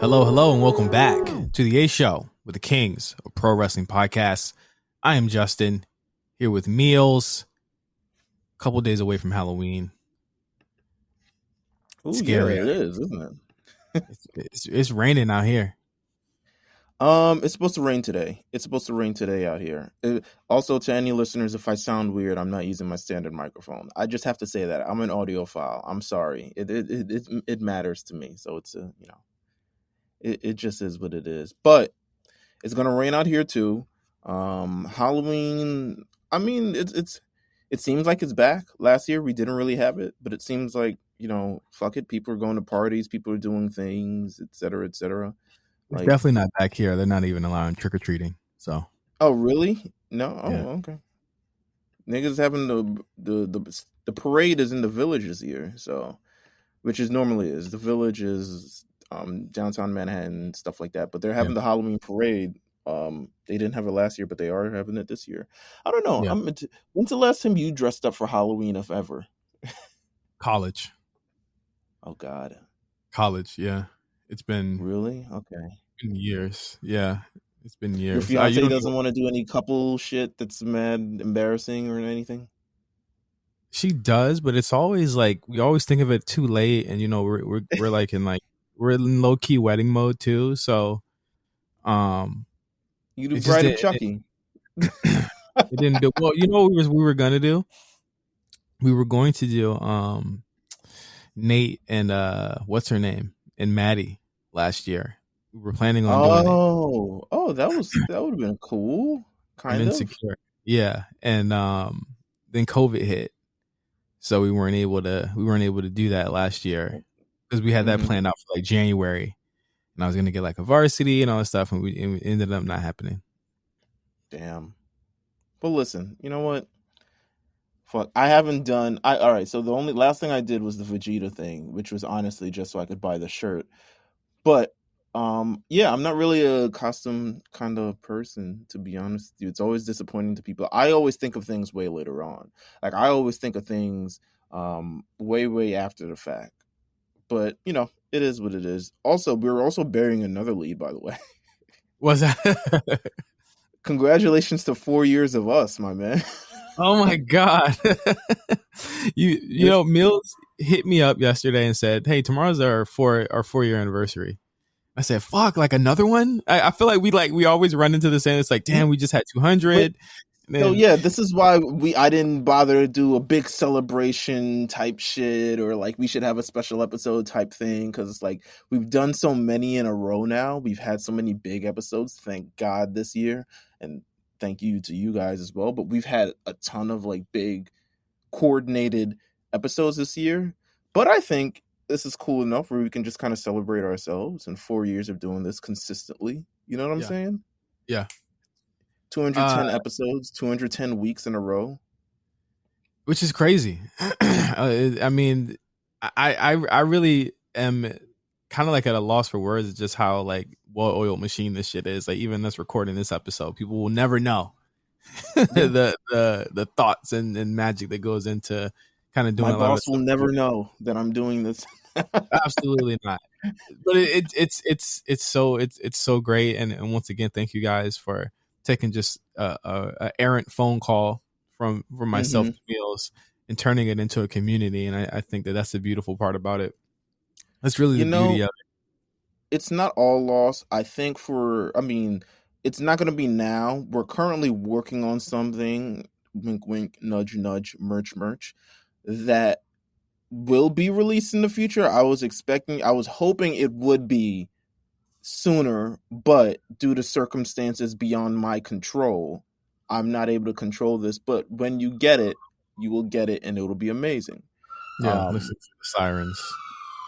Hello, and welcome back to the A Show with the Kings of Pro Wrestling Podcasts. I am Justin, here with Meelz. A couple days away from Halloween. Ooh, scary. Yeah, it is, isn't it? It's raining out here. It's supposed to rain today. It's supposed to rain today out here. Also, to any listeners, if I sound weird, I'm not using my standard microphone. I just have to say that I'm an audiophile. I'm sorry. It matters to me. So it's it just is what it is. But it's gonna rain out here too. Halloween. I mean, it seems like it's back. Last year we didn't really have it, but it seems like, fuck it. People are going to parties. People are doing things, et cetera, et cetera. It's definitely not back here. They're not even allowing trick or treating. So. Oh really? No. Oh, yeah. Okay. Niggas having the parade is in the Village this year, so which is normally is the Village is downtown Manhattan, stuff like that. But they're having the Halloween parade. They didn't have it last year, but they are having it this year. I don't know. Yeah. When's the last time you dressed up for Halloween, if ever? College. Oh God. College. Yeah. It's been Really? Okay. been years. Yeah. It's been years. Your fiance doesn't want to do any couple shit that's mad embarrassing or anything? She does, but it's always like we always think of it too late, and we're like we're in low key wedding mode too. So, you do Bride of Chucky. It didn't do well. You know what we were gonna do? We were going to do Nate and what's her name and Maddie last year. We were planning on doing it. That would have been cool. Kind of Insecure. Yeah, and then COVID hit. So we weren't able to do that last year because we had that planned out for like January, and I was gonna get like a varsity and all that stuff, and it ended up not happening. Damn. But listen, you know what? Fuck, I haven't done. All right. So the only last thing I did was the Vegeta thing, which was honestly just so I could buy the shirt. But yeah, I'm not really a costume kind of person, to be honest with you. It's always disappointing to people. I always think of things way later on. Like I always think of things way after the fact. But it is what it is. Also, we were also burying another lead, by the way. Was that? Congratulations to 4 years of us, my man. Oh my God. you know, Meelz hit me up yesterday and said, "Hey, tomorrow's our 4-year anniversary." I said, "Fuck, like another one?" I feel like we always run into the same. It's like, damn, we just had 200. So yeah, this is why I didn't bother to do a big celebration type shit or like we should have a special episode type thing, because it's like we've done so many in a row now. We've had so many big episodes, thank God, this year, and thank you to you guys as well. But we've had a ton of like big coordinated episodes this year. But I think this is cool enough where we can just kind of celebrate ourselves in 4 years of doing this consistently. You know what I'm saying? Yeah. 210 episodes, 210 weeks in a row. Which is crazy. I mean, I really am kind of like at a loss for words just how like well-oiled machine this shit is. Like even us recording this episode, people will never know the thoughts and magic that goes into kind of doing. My boss will never know that I'm doing this. Absolutely not. But it's so great, and once again, thank you guys for taking just a errant phone call from myself to Meelz and turning it into a community, and I think that's the beautiful part about it. That's really the beauty of it. It's not all lost. I think it's not going to be now. We're currently working on something, wink, wink, nudge, nudge, merch, that will be released in the future. I was hoping it would be sooner, but due to circumstances beyond my control, I'm not able to control this. But when you get it, you will get it, and it'll be amazing. Yeah, listen to the sirens.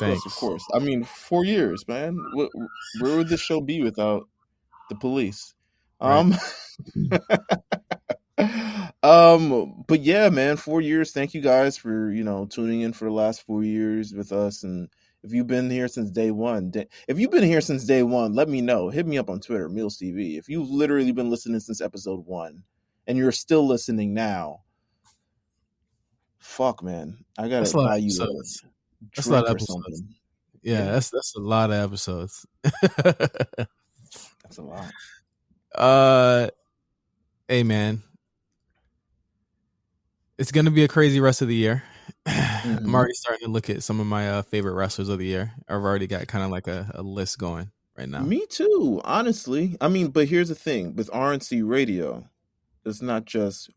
Thanks. Yes, of course. I mean, 4 years, man. Where would this show be without the police. Right. But yeah, man, 4 years. Thank you guys for tuning in for the last 4 years with us. And if you've been here since day one, let me know. Hit me up on Twitter, Meelz TV. If you've literally been listening since episode 1 and you're still listening now, fuck, man, I gotta buy you a that's a lot drink of or episodes. something. Yeah, that's a lot of episodes. That's a lot. Hey man, it's gonna be a crazy rest of the year. I'm already starting to look at some of my favorite wrestlers of the year. I've already got kind of like a list going right now. Me too, honestly. I mean, but here's the thing with RNC Radio, it's not just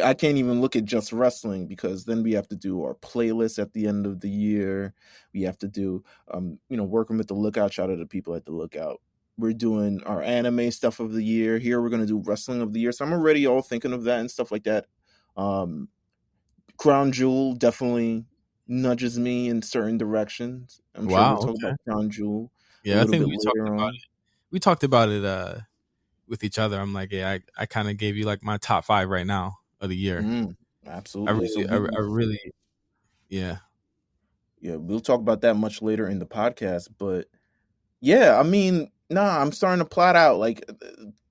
I can't even look at just wrestling, because then we have to do our playlist at the end of the year. We have to do working with the Lookout. Shout out to people at the Lookout. We're doing our anime stuff of the year. Here we're going to do wrestling of the year. So I'm already all thinking of that and stuff like that. Crown Jewel definitely nudges me in certain directions. I'm sure we'll talk about Crown Jewel. Yeah, I think we talked about it with each other. I'm like, yeah, I kind of gave you like my top 5 right now of the year. Absolutely. I really, yeah. Yeah, we'll talk about that much later in the podcast. But yeah, I mean, I'm starting to plot out. Like,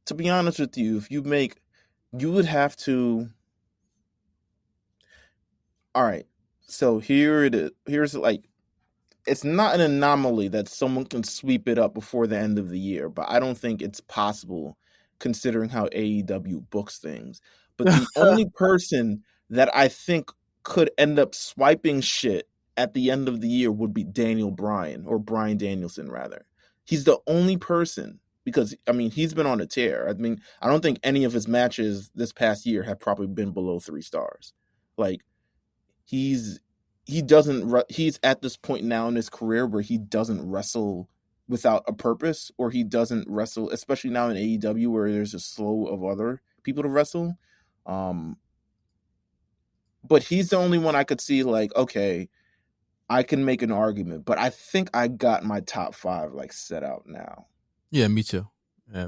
to be honest with you, if you would have to. All right, so here it is. Here's like, it's not an anomaly that someone can sweep it up before the end of the year, but I don't think it's possible considering how AEW books things. But the only person that I think could end up swiping shit at the end of the year would be Daniel Bryan, or Bryan Danielson rather. He's the only person, because I mean, he's been on a tear. I mean, I don't think any of his matches this past year have probably been below 3 stars. Like, he's at this point now in his career where he doesn't wrestle without a purpose, or he doesn't wrestle, especially now in AEW where there's a slew of other people to wrestle. But he's the only one I could see like, okay, I can make an argument, but I think I got my top 5 like set out now. Yeah, me too. I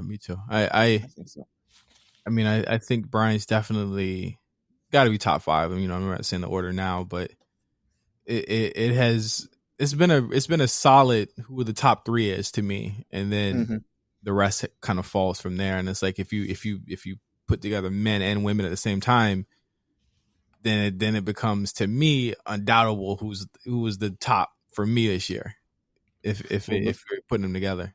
think so. I mean, I think Brian's definitely got to be top 5. I mean, I'm not saying the order now, but it's been a solid who the top 3 is to me, and then the rest kind of falls from there. And it's like if you put together men and women at the same time, then it becomes, to me, undoubtable who was the top for me this year. If you're putting them together.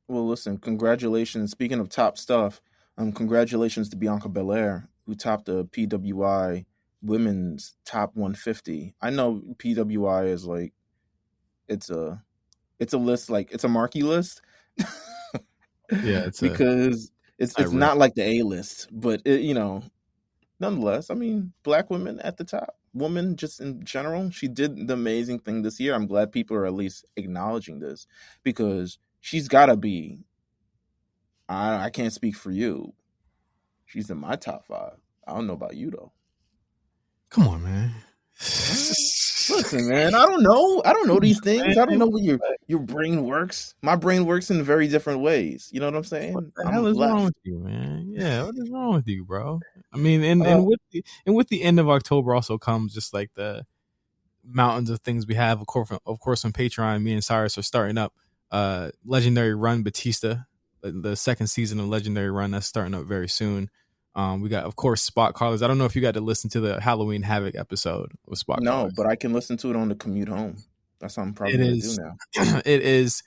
Well, listen, congratulations. Speaking of top stuff, congratulations to Bianca Belair, who topped the PWI Women's Top 150. I know PWI is like, it's a list, like it's a marquee list. Yeah, because it's not like the A list, but nonetheless, I mean, Black women at the top, woman just in general, she did the amazing thing this year. I'm glad people are at least acknowledging this, because she's got to be. I can't speak for you. She's in my top 5. I don't know about you though. Come on, man. Listen, man, I don't know these things. I don't know what your brain works. My brain works in very different ways. You know what I'm saying? What the hell is wrong with you, man? Yeah, what is wrong with you, bro? I mean, and with the end of October also comes just like the mountains of things we have. Of course, on Patreon, me and Cyrus are starting up Legendary Run Batista, the second season of Legendary Run that's starting up very soon. We got, of course, Spot Callers. I don't know if you got to listen to the Halloween Havoc episode with Spot Callers. No, but I can listen to it on the commute home. That's what I'm probably going to do now. It is,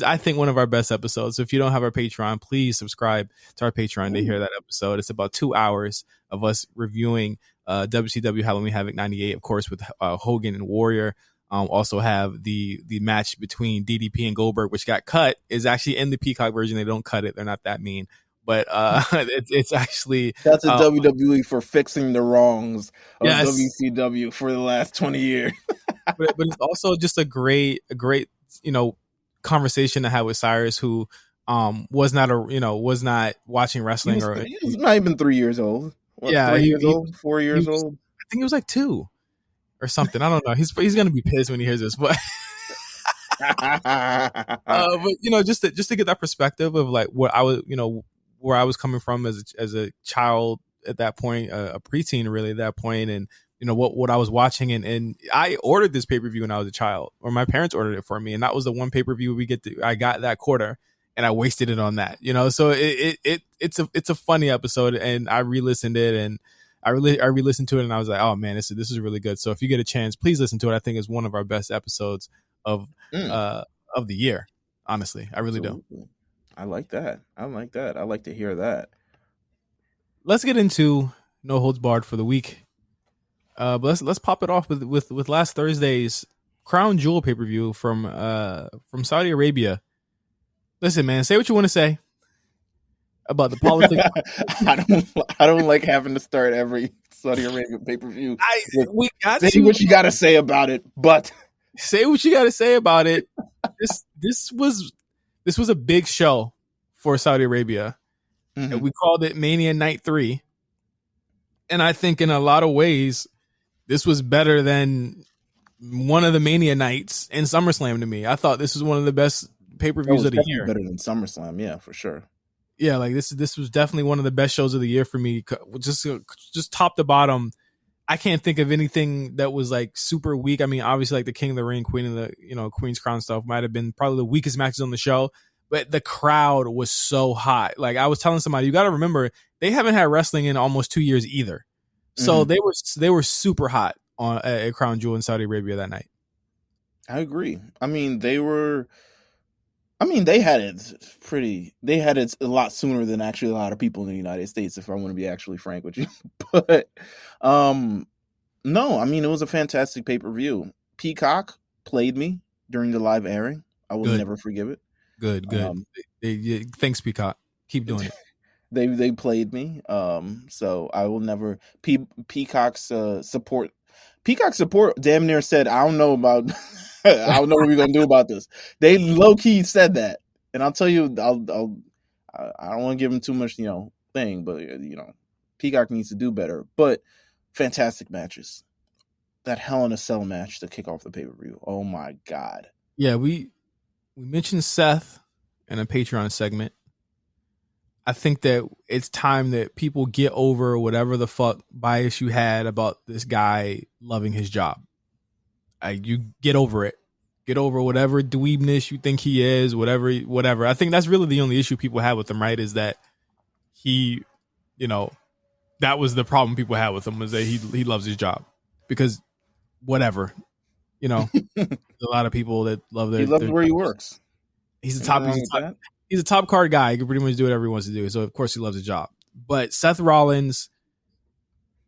I think, one of our best episodes. So if you don't have our Patreon, please subscribe to our Patreon to hear that episode. It's about 2 hours of us reviewing WCW Halloween Havoc 98, of course, with Hogan and Warrior. Also have the match between DDP and Goldberg, which got cut, is actually in the Peacock version. They don't cut it. They're not that mean. But it's actually, that's a WWE for fixing the wrongs of WCW for the last 20 years. but it's also just a great conversation to have with Cyrus, who was not watching wrestling, he was not even 3 years old. 3 years old, 4 years old. I think he was like 2 or something. I don't know. He's gonna be pissed when he hears this, but But just to get that perspective of like what I was, where I was coming from as a child at that point, a preteen really at that point, and what I was watching, and I ordered this pay-per-view when I was a child, or my parents ordered it for me, and that was the one pay-per-view I got that quarter, and I wasted it on that, so it's a funny episode, and I re-listened it, and I re-listened to it, and I was like, oh man, this is really good. So if you get a chance, please listen to it. I think it's one of our best episodes of the year. Honestly, I really do. I like that. I like to hear that. Let's get into No Holds Barred for the week. But let's pop it off with last Thursday's Crown Jewel pay-per-view from Saudi Arabia. Listen, man, say what you want to say about the politics. I don't like having to start every Saudi Arabia pay-per-view. Say what you got to say about it, but say what you got to say about it. This was a big show for Saudi Arabia. Mm-hmm. And we called it Mania Night 3. And I think in a lot of ways, this was better than one of the Mania nights in SummerSlam to me. I thought this was one of the best pay-per-views of the year. Better than SummerSlam, yeah, for sure. Yeah, like this was definitely one of the best shows of the year for me. Just top to bottom, I can't think of anything that was like super weak. I mean, obviously, like the King of the Ring, Queen of the Queen's Crown stuff might have been probably the weakest matches on the show. But the crowd was so hot. Like I was telling somebody, you got to remember they haven't had wrestling in almost 2 years either. So they were super hot on at Crown Jewel in Saudi Arabia that night. I agree. I mean, they had it a lot sooner than actually a lot of people in the United States, if I want to be actually frank with you. But no, I mean, it was a fantastic pay-per-view. Peacock played me during the live airing. I will never forgive it. Good. Thanks, Peacock. Keep doing it. They played me. So I will never. Peacock's support. Peacock's support damn near said, I don't know about. I don't know what we're gonna do about this. They low key said that, and I'll tell you, I don't want to give them too much, thing, but Peacock needs to do better. But fantastic matches. That Hell in a Cell match to kick off the pay-per-view. Oh my god. Yeah, we mentioned Seth in a Patreon segment. I think that it's time that people get over whatever the fuck bias you had about this guy loving his job. You get over it. Get over whatever dweebness you think he is, whatever. I think that's really the only issue people have with him, right? Is that he, that was the problem people had with him, was that he loves his job. Because whatever, there's a lot of people that love their. He loves where he works. He's a top card guy. He can pretty much do whatever he wants to do. So of course he loves his job. But Seth Rollins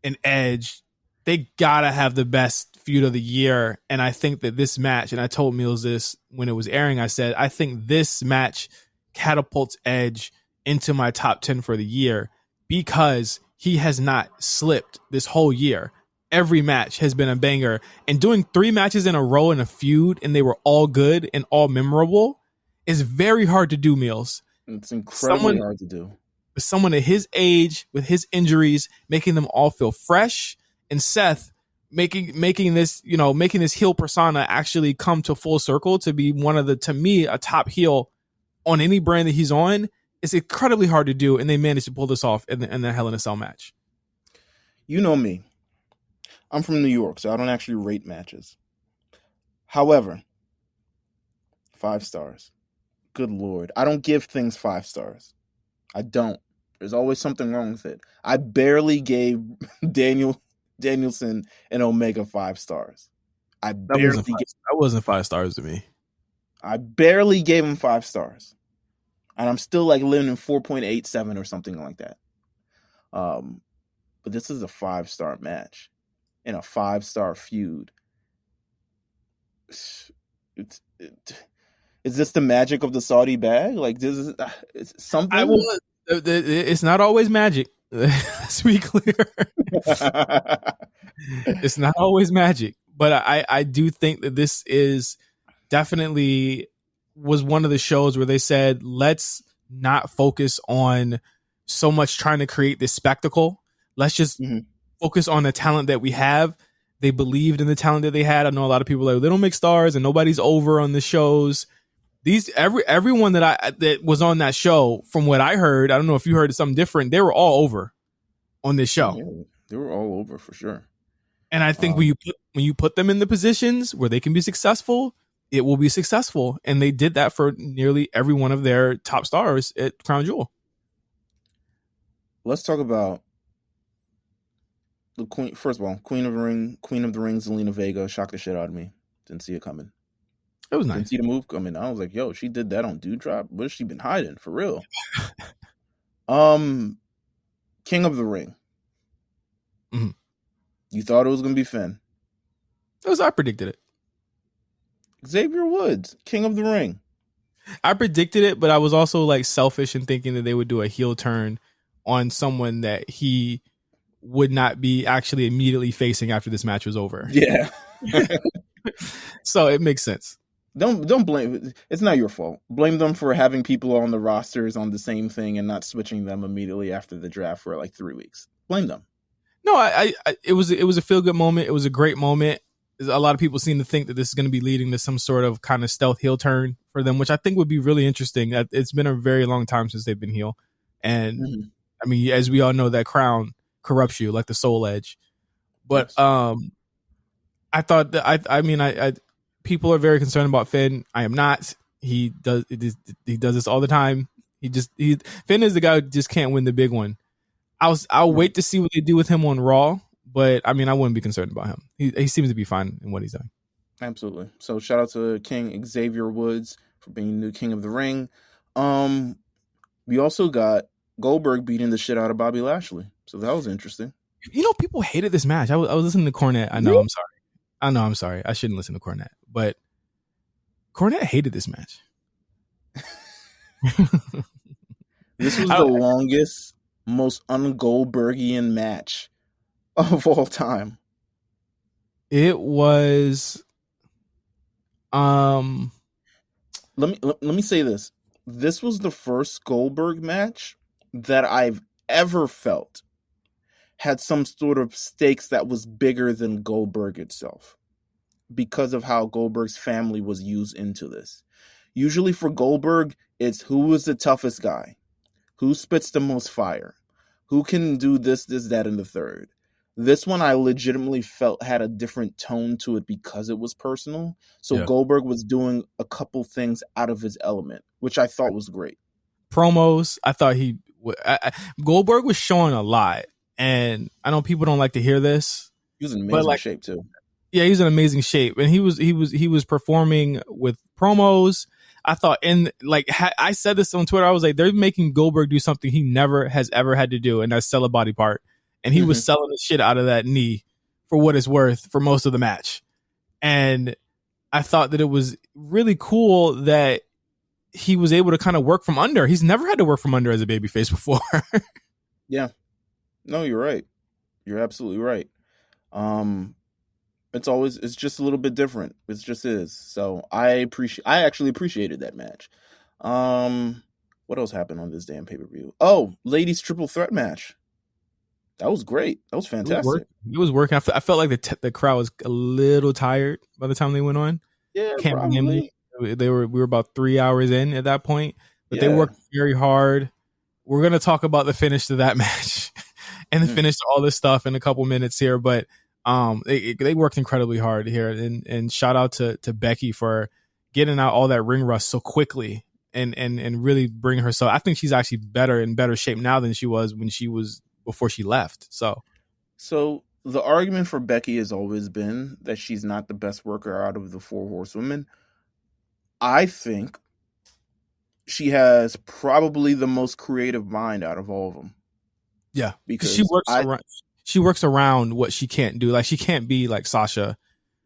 and Edge, they gotta have the best feud of the year. And I think that this match, and I told Meelz this when it was airing, I said, I think this match catapults Edge into my top 10 for the year because he has not slipped this whole year. Every match has been a banger, and doing 3 matches in a row in a feud, and they were all good and all memorable, is very hard to do, Meelz. It's incredibly hard to do. With someone at his age, with his injuries, making them all feel fresh, and Seth making this heel persona actually come to full circle to be to me, a top heel on any brand that he's on. It's incredibly hard to do, and they managed to pull this off in the Hell in a Cell match. You know me. I'm from New York, so I don't actually rate matches. However, 5 stars. Good Lord. I don't give things 5 stars. I don't. There's always something wrong with it. I barely gave Danielson and Omega 5 stars. That wasn't 5 stars to me. I barely gave him 5 stars. And I'm still like living in 4.87 or something like that. But this is a 5-star match in a 5-star feud. Is this the magic of the Saudi bag? Like, this is something. It's not always magic. Let's be clear. It's not always magic, but I do think that this is definitely was one of the shows where they said, let's not focus on so much trying to create this spectacle. Let's just focus on the talent that we have. They believed in the talent that they had. I know a lot of people are like, they don't make stars and nobody's over on the shows. Everyone that was on that show, from what I heard, I don't know if you heard something different, they were all over on this show. Yeah, they were all over for sure. And I think when you put them in the positions where they can be successful, it will be successful. And they did that for nearly every one of their top stars at Crown Jewel. Let's talk about the queen. First of all, Queen of the Ring, Zelina Vega shocked the shit out of me. Didn't see it coming. It was nice. Didn't see the move coming. I was like, yo, she did that on Dewdrop. What has she been hiding for real? King of the Ring. Mm-hmm. You thought it was gonna be Finn. I predicted it. Xavier Woods, King of the Ring. I predicted it, but I was also like selfish in thinking that they would do a heel turn on someone that he would not be actually immediately facing after this match was over. Yeah. So it makes sense. Don't blame. It's not your fault. Blame them for having people on the rosters on the same thing and not switching them immediately after the draft for like 3 weeks. Blame them. No, it was a feel good moment. It was a great moment. A lot of people seem to think that this is going to be leading to some sort of kind of stealth heel turn for them, which I think would be really interesting. It's been a very long time since they've been heel, and I mean, as we all know, that crown corrupts you like the soul edge. But yes. I thought that people are very concerned about Finn. I am not. He does this all the time. Finn is the guy who just can't win the big one. I'll wait to see what they do with him on Raw, but I mean, I wouldn't be concerned about him. He seems to be fine in what he's doing. Absolutely. So shout out to King Xavier Woods for being the new King of the Ring. We also got Goldberg beating the shit out of Bobby Lashley. So that was interesting. You know, people hated this match. I was listening to Cornette. I know, really? I'm sorry. I shouldn't listen to Cornette, but Cornette hated this match. This was the longest, most un-Goldbergian match of all time. It was. Let me say this. This was the first Goldberg match that I've ever felt had some sort of stakes that was bigger than Goldberg itself, because of how Goldberg's family was used into this. Usually for Goldberg, it's who was the toughest guy, who spits the most fire, who can do this, that, and the third. This one I legitimately felt had a different tone to it because it was personal. So yeah. Goldberg was doing a couple things out of his element, which I thought was great. Promos, I thought Goldberg was showing a lot. And I know people don't like to hear this. He was in amazing shape too. Yeah, he's in amazing shape, and he was performing with promos. I thought, I said this on Twitter. I was like, they're making Goldberg do something he never has ever had to do, and that's sell a body part. And he was selling the shit out of that knee for what it's worth for most of the match. And I thought that it was really cool that he was able to kind of work from under. He's never had to work from under as a babyface before. Yeah. No, you're right. You're absolutely right. It's just a little bit different. It just is. So I actually appreciated that match. What else happened on this damn pay-per-view? Oh, ladies triple threat match. That was great. That was fantastic. It was working. I felt like the crowd was a little tired by the time they went on. Yeah, probably. We were about 3 hours in at that point, but they worked very hard. We're gonna talk about the finish to that match and the finish to all this stuff in a couple minutes here, but they worked incredibly hard here, and shout out to Becky for getting out all that ring rust so quickly and really bring herself. I think she's actually in better shape now than she was before she left. So the argument for Becky has always been that she's not the best worker out of the four horsewomen. I think she has probably the most creative mind out of all of them. Yeah, because she works around what she can't do. Like, she can't be like Sasha.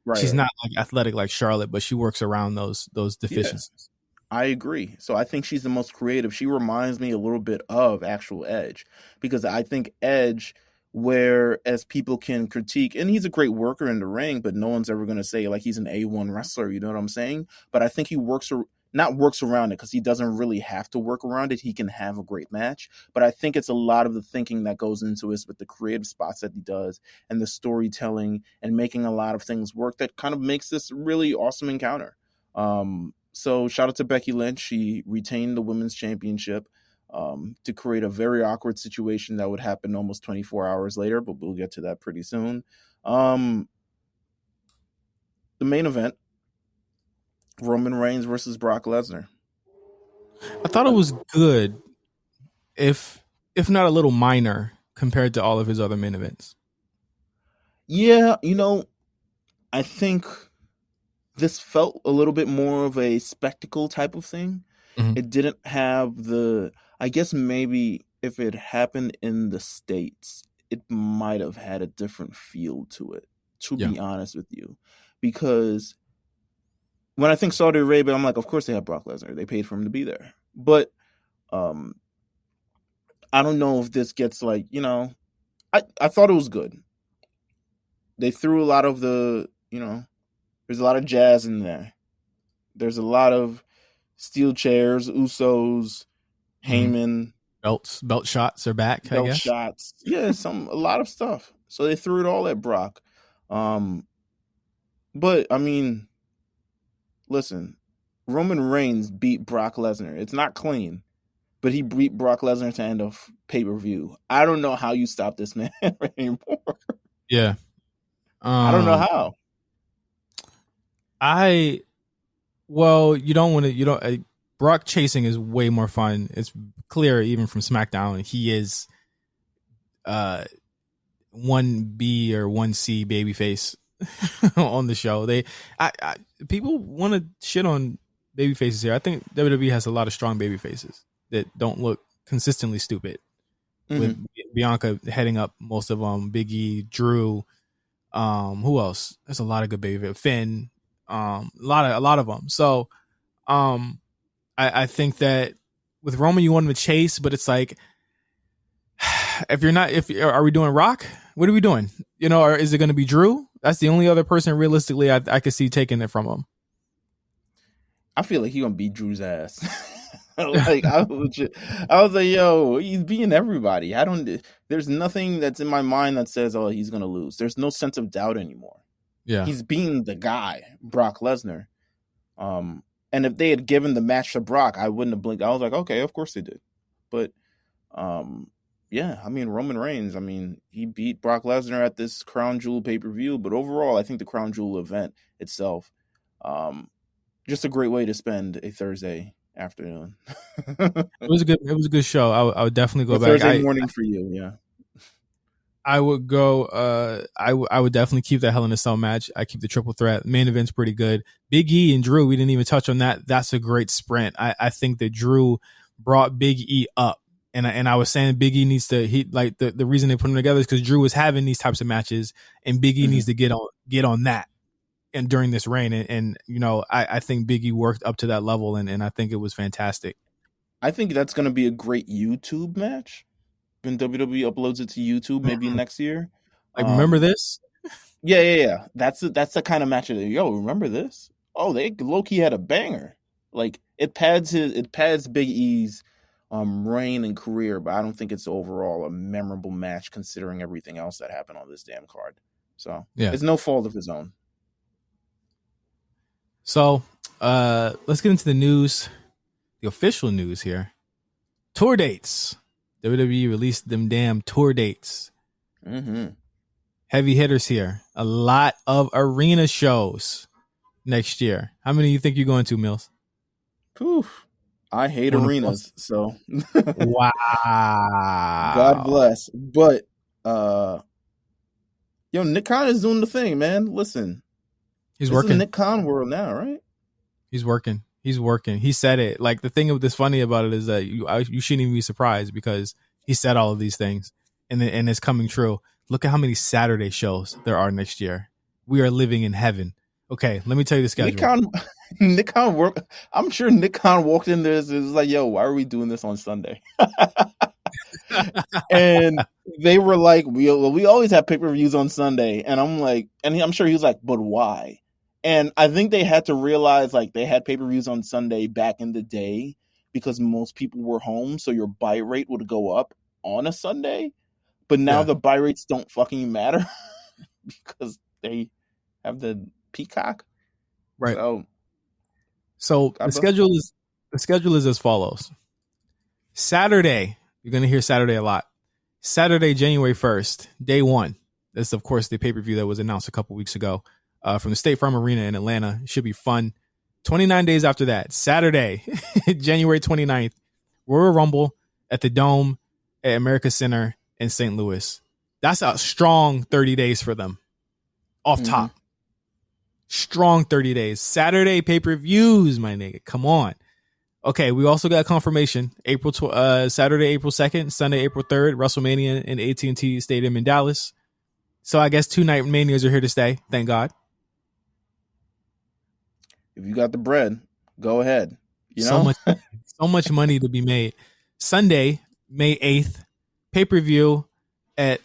Right. She's not like athletic like Charlotte, but she works around those deficiencies. Yeah, I agree. So I think she's the most creative. She reminds me a little bit of actual Edge, because I think Edge, whereas people can critique, and he's a great worker in the ring, but no one's ever going to say like he's an A1 wrestler. You know what I'm saying? But I think he works not works around it, because he doesn't really have to work around it. He can have a great match, but I think it's a lot of the thinking that goes into it with the creative spots that he does and the storytelling and making a lot of things work that kind of makes this really awesome encounter. So shout out to Becky Lynch. She retained the women's championship to create a very awkward situation that would happen almost 24 hours later, but we'll get to that pretty soon. The main event, Roman Reigns versus Brock Lesnar. I thought it was good, if not a little minor compared to all of his other main events. Yeah, I think this felt a little bit more of a spectacle type of thing. Mhm. It didn't have I guess maybe if it happened in the States, it might have had a different feel to it, to be honest with you. Because when I think Saudi Arabia, I'm like, of course they have Brock Lesnar. They paid for him to be there. But I don't know if this gets I thought it was good. They threw a lot of there's a lot of jazz in there. There's a lot of steel chairs, Usos, Heyman. Belt shots are back, I guess. Shots. Yeah, a lot of stuff. So they threw it all at Brock. But I mean, listen, Roman Reigns beat Brock Lesnar. It's not clean, but he beat Brock Lesnar to end a pay-per-view. I don't know how you stop this man anymore. Yeah. I don't know how. Brock chasing is way more fun. It's clear even from SmackDown. He is 1B or 1C babyface on the show. People want to shit on babyfaces here. I think WWE has a lot of strong babyfaces that don't look consistently stupid. Mm-hmm. With Bianca heading up most of them, Big E, Drew, who else? There's a lot of good babyfaces. Finn, a lot of them. So, I think that with Roman, you want him to chase, but it's like, are we doing Rock? What are we doing? Or is it going to be Drew? That's the only other person realistically I could see taking it from him. I feel like he's going to beat Drew's ass. I was like, yo, he's beating everybody. There's nothing that's in my mind that says, oh, he's going to lose. There's no sense of doubt anymore. Yeah. He's beating the guy, Brock Lesnar. And if they had given the match to Brock, I wouldn't have blinked. I was like, okay, of course they did. But, yeah, I mean, Roman Reigns, he beat Brock Lesnar at this Crown Jewel pay-per-view. But overall, I think the Crown Jewel event itself, just a great way to spend a Thursday afternoon. It was a good show. I would definitely go back. Thursday morning for you, yeah. I would go. I would definitely keep that Hell in a Cell match. I keep the triple threat. Main event's pretty good. Big E and Drew, we didn't even touch on that. That's a great sprint. I think that Drew brought Big E up, and I was saying Big E needs to. The reason they put them together is because Drew was having these types of matches, and Big E needs to get on that. And during this reign, and I think Big E worked up to that level, and I think it was fantastic. I think that's going to be a great YouTube match when WWE uploads it to YouTube, maybe next year. Remember this? Yeah. That's the kind of match that, remember this? Oh, they low-key had a banger. Like, it pads Big E's reign and career, but I don't think it's overall a memorable match considering everything else that happened on this damn card. So it's no fault of his own. So let's get into the news, the official news here. Tour dates. WWE released them damn tour dates. Mm-hmm. Heavy hitters here. A lot of arena shows next year. How many do you think you're going to, Meelz? Poof. I hate arenas, so. Wow. God bless. But, Nick Khan is doing the thing, man. Listen. He's working. It's a Nick Khan world now, right? He's working. He said it. Like, the thing that's funny about it is that you shouldn't even be surprised because he said all of these things and it's coming true. Look at how many Saturday shows there are next year. We are living in heaven. Okay, let me tell you the schedule. Nick Khan work. I'm sure Nick Khan walked in there and was like, yo, why are we doing this on Sunday? And they were like, we always have pay-per-views on Sunday. And I'm like, and I'm sure he was like, but why? And I think they had to realize, like, they had pay-per-views on Sunday back in the day because most people were home, so your buy rate would go up on a Sunday. But now the buy rates don't fucking matter because they have the Peacock. Right. So the schedule is as follows. Saturday, you're gonna hear Saturday a lot. Saturday, January 1st, day one. That's of course the pay-per-view that was announced a couple weeks ago from the State Farm Arena in Atlanta. It should be fun. 29 days after that, Saturday, January 29th, Royal Rumble at the Dome at America Center in St. Louis. That's a strong 30 days for them. Off top. Strong 30 days. Saturday pay-per-views, my nigga. Come on. Okay, we also got confirmation. Saturday, April 2nd, Sunday, April 3rd, WrestleMania in AT&T Stadium in Dallas. So I guess 2 night manias are here to stay. Thank God. If you got the bread, go ahead. So much money to be made. Sunday, May 8th, pay-per-view at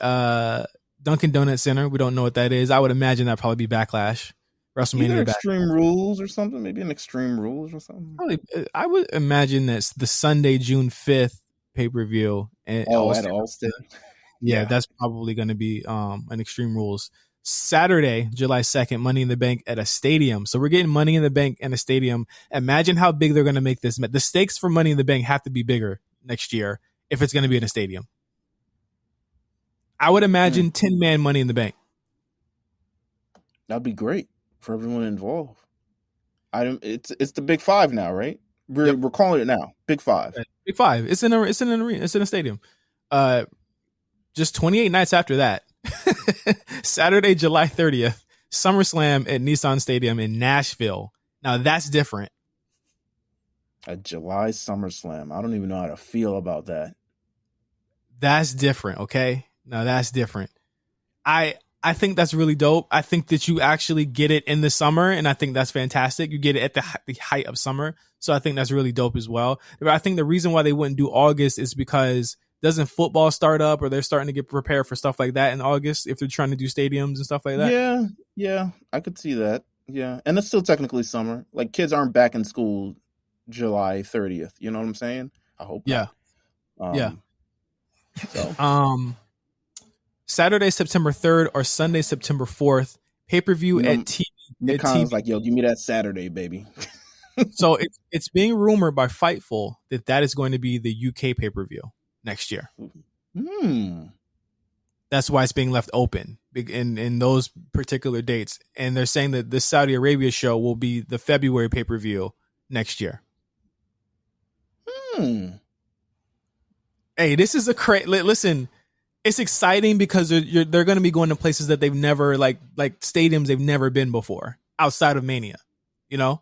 Dunkin' Donut Center. We don't know what that is. I would imagine that'd probably be Backlash. WrestleMania Extreme Rules or something. Maybe an Extreme Rules or something. Probably, I would imagine that's the Sunday, June 5th pay-per-view. At Allstate. Yeah, that's probably going to be an Extreme Rules. Saturday, July 2nd, Money in the Bank at a stadium. So we're getting Money in the Bank in a stadium. Imagine how big they're going to make this. The stakes for Money in the Bank have to be bigger next year if it's going to be in a stadium. I would imagine 10-man Money in the Bank. That'd be great for everyone involved. It's the Big Five now, right? We're calling it now. Big Five. Big Five. It's in an arena. It's in a stadium. Just 28 nights after that, Saturday, July 30th, SummerSlam at Nissan Stadium in Nashville. Now that's different. A July SummerSlam. I don't even know how to feel about that. That's different. Okay. Now that's different. I think that's really dope. I think that you actually get it in the summer, and I think that's fantastic. You get it at the height of summer, so I think that's really dope as well. But I think the reason why they wouldn't do August is because doesn't football start up, or they're starting to get prepared for stuff like that in August if they're trying to do stadiums and stuff like that? Yeah, I could see that. Yeah, and it's still technically summer. Like, kids aren't back in school July 30th. You know what I'm saying? I hope. Yeah. Not. So. Saturday, September 3rd or Sunday, September 4th, pay-per-view at TV. Nick Khan's like, yo, give me that Saturday, baby. So it's being rumored by Fightful that is going to be the UK pay-per-view next year. That's why it's being left open in those particular dates. And they're saying that the Saudi Arabia show will be the February pay-per-view next year. Hey, this is listen, it's exciting because they're going to be going to places that they've never like stadiums they've never been before outside of Mania, you know.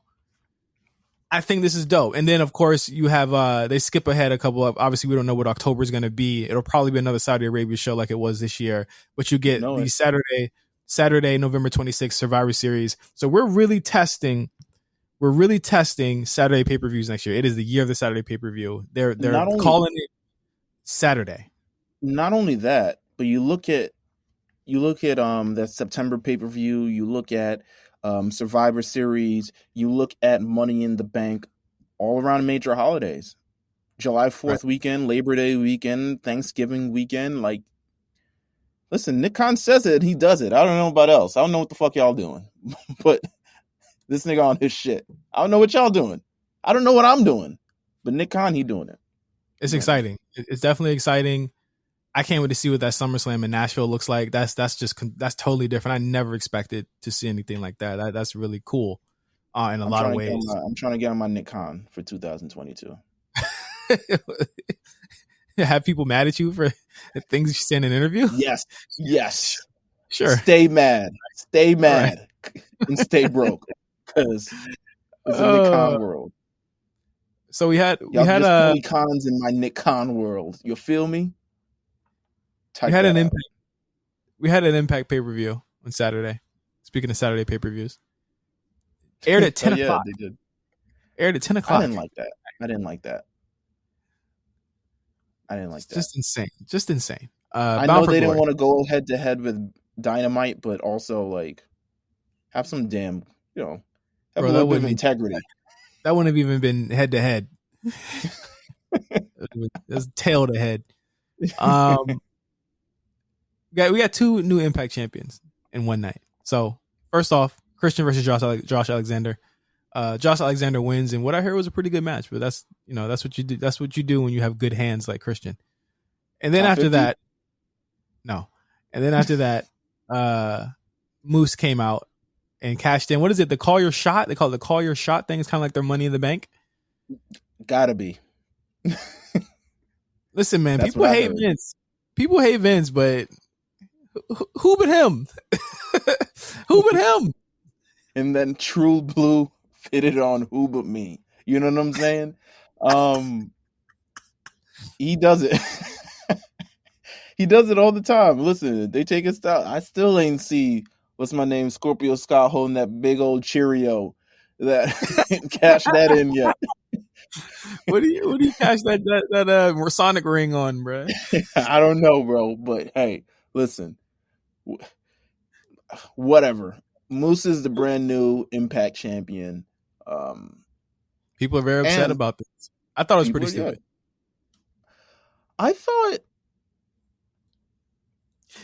I think this is dope. And then of course you have they skip ahead a couple of, obviously we don't know what October is going to be. It'll probably be another Saudi Arabia show like it was this year, but you get the Saturday, November 26th Survivor Series. So we're really testing Saturday pay-per-views next year. It is the year of the Saturday pay-per-view. They're calling it Saturday. Not only that, but you look at that September pay-per-view, you look at Survivor Series, you look at Money in the Bank, all around major holidays. July 4th weekend, Labor Day weekend, Thanksgiving weekend. Like, listen, Nick Khan says it, he does it. I don't know about else. I don't know what the fuck y'all doing. But this nigga on his shit. I don't know what y'all doing. I don't know what I'm doing. But Nick Khan, he doing it. It's exciting. It's definitely exciting. I can't wait to see what that SummerSlam in Nashville looks like. That's totally different. I never expected to see anything like that. That's really cool in a lot of ways. I'm trying to get on my Nick Khan for 2022. Have people mad at you for the things you say in an interview? Yes. Sure. Stay mad. Right. And stay broke. Because it's a Nick Khan world. So we had Nick Khans in my Nick Khan world. You feel me? We had an Impact pay-per-view on Saturday. Speaking of Saturday pay-per-views. Aired at 10 o'clock. They did. Aired at 10 o'clock. I didn't like that. Just insane. I know they didn't want to go head-to-head with Dynamite, but also, like, have some damn have Bro, a little bit of integrity. That wouldn't have even been head to head. That's tail to head. We got 2 new Impact champions in one night. So first off, Christian versus Josh Alexander. Josh Alexander wins, and what I heard was a pretty good match. But that's what you do. That's what you do when you have good hands like Christian. And then after that, no. And then after that, Moose came out and cashed in. What is it? The call your shot? They call it the call your shot thing. It's kind of like their Money in the Bank. Gotta be. Listen, man, people hate Vince. People hate Vince, but who but him? Who but him? And then True Blue fitted on who but me. You know what I'm saying? He does it. He does it all the time. Listen, they take his style. I still ain't see what's my name, Scorpio Scott holding that big old Cheerio that cash that in yet. What do you cash that Sonic ring on, bro? I don't know, bro. But hey, listen, whatever. Moose is the brand new Impact champion. People are very upset about this. I thought it was pretty stupid. I thought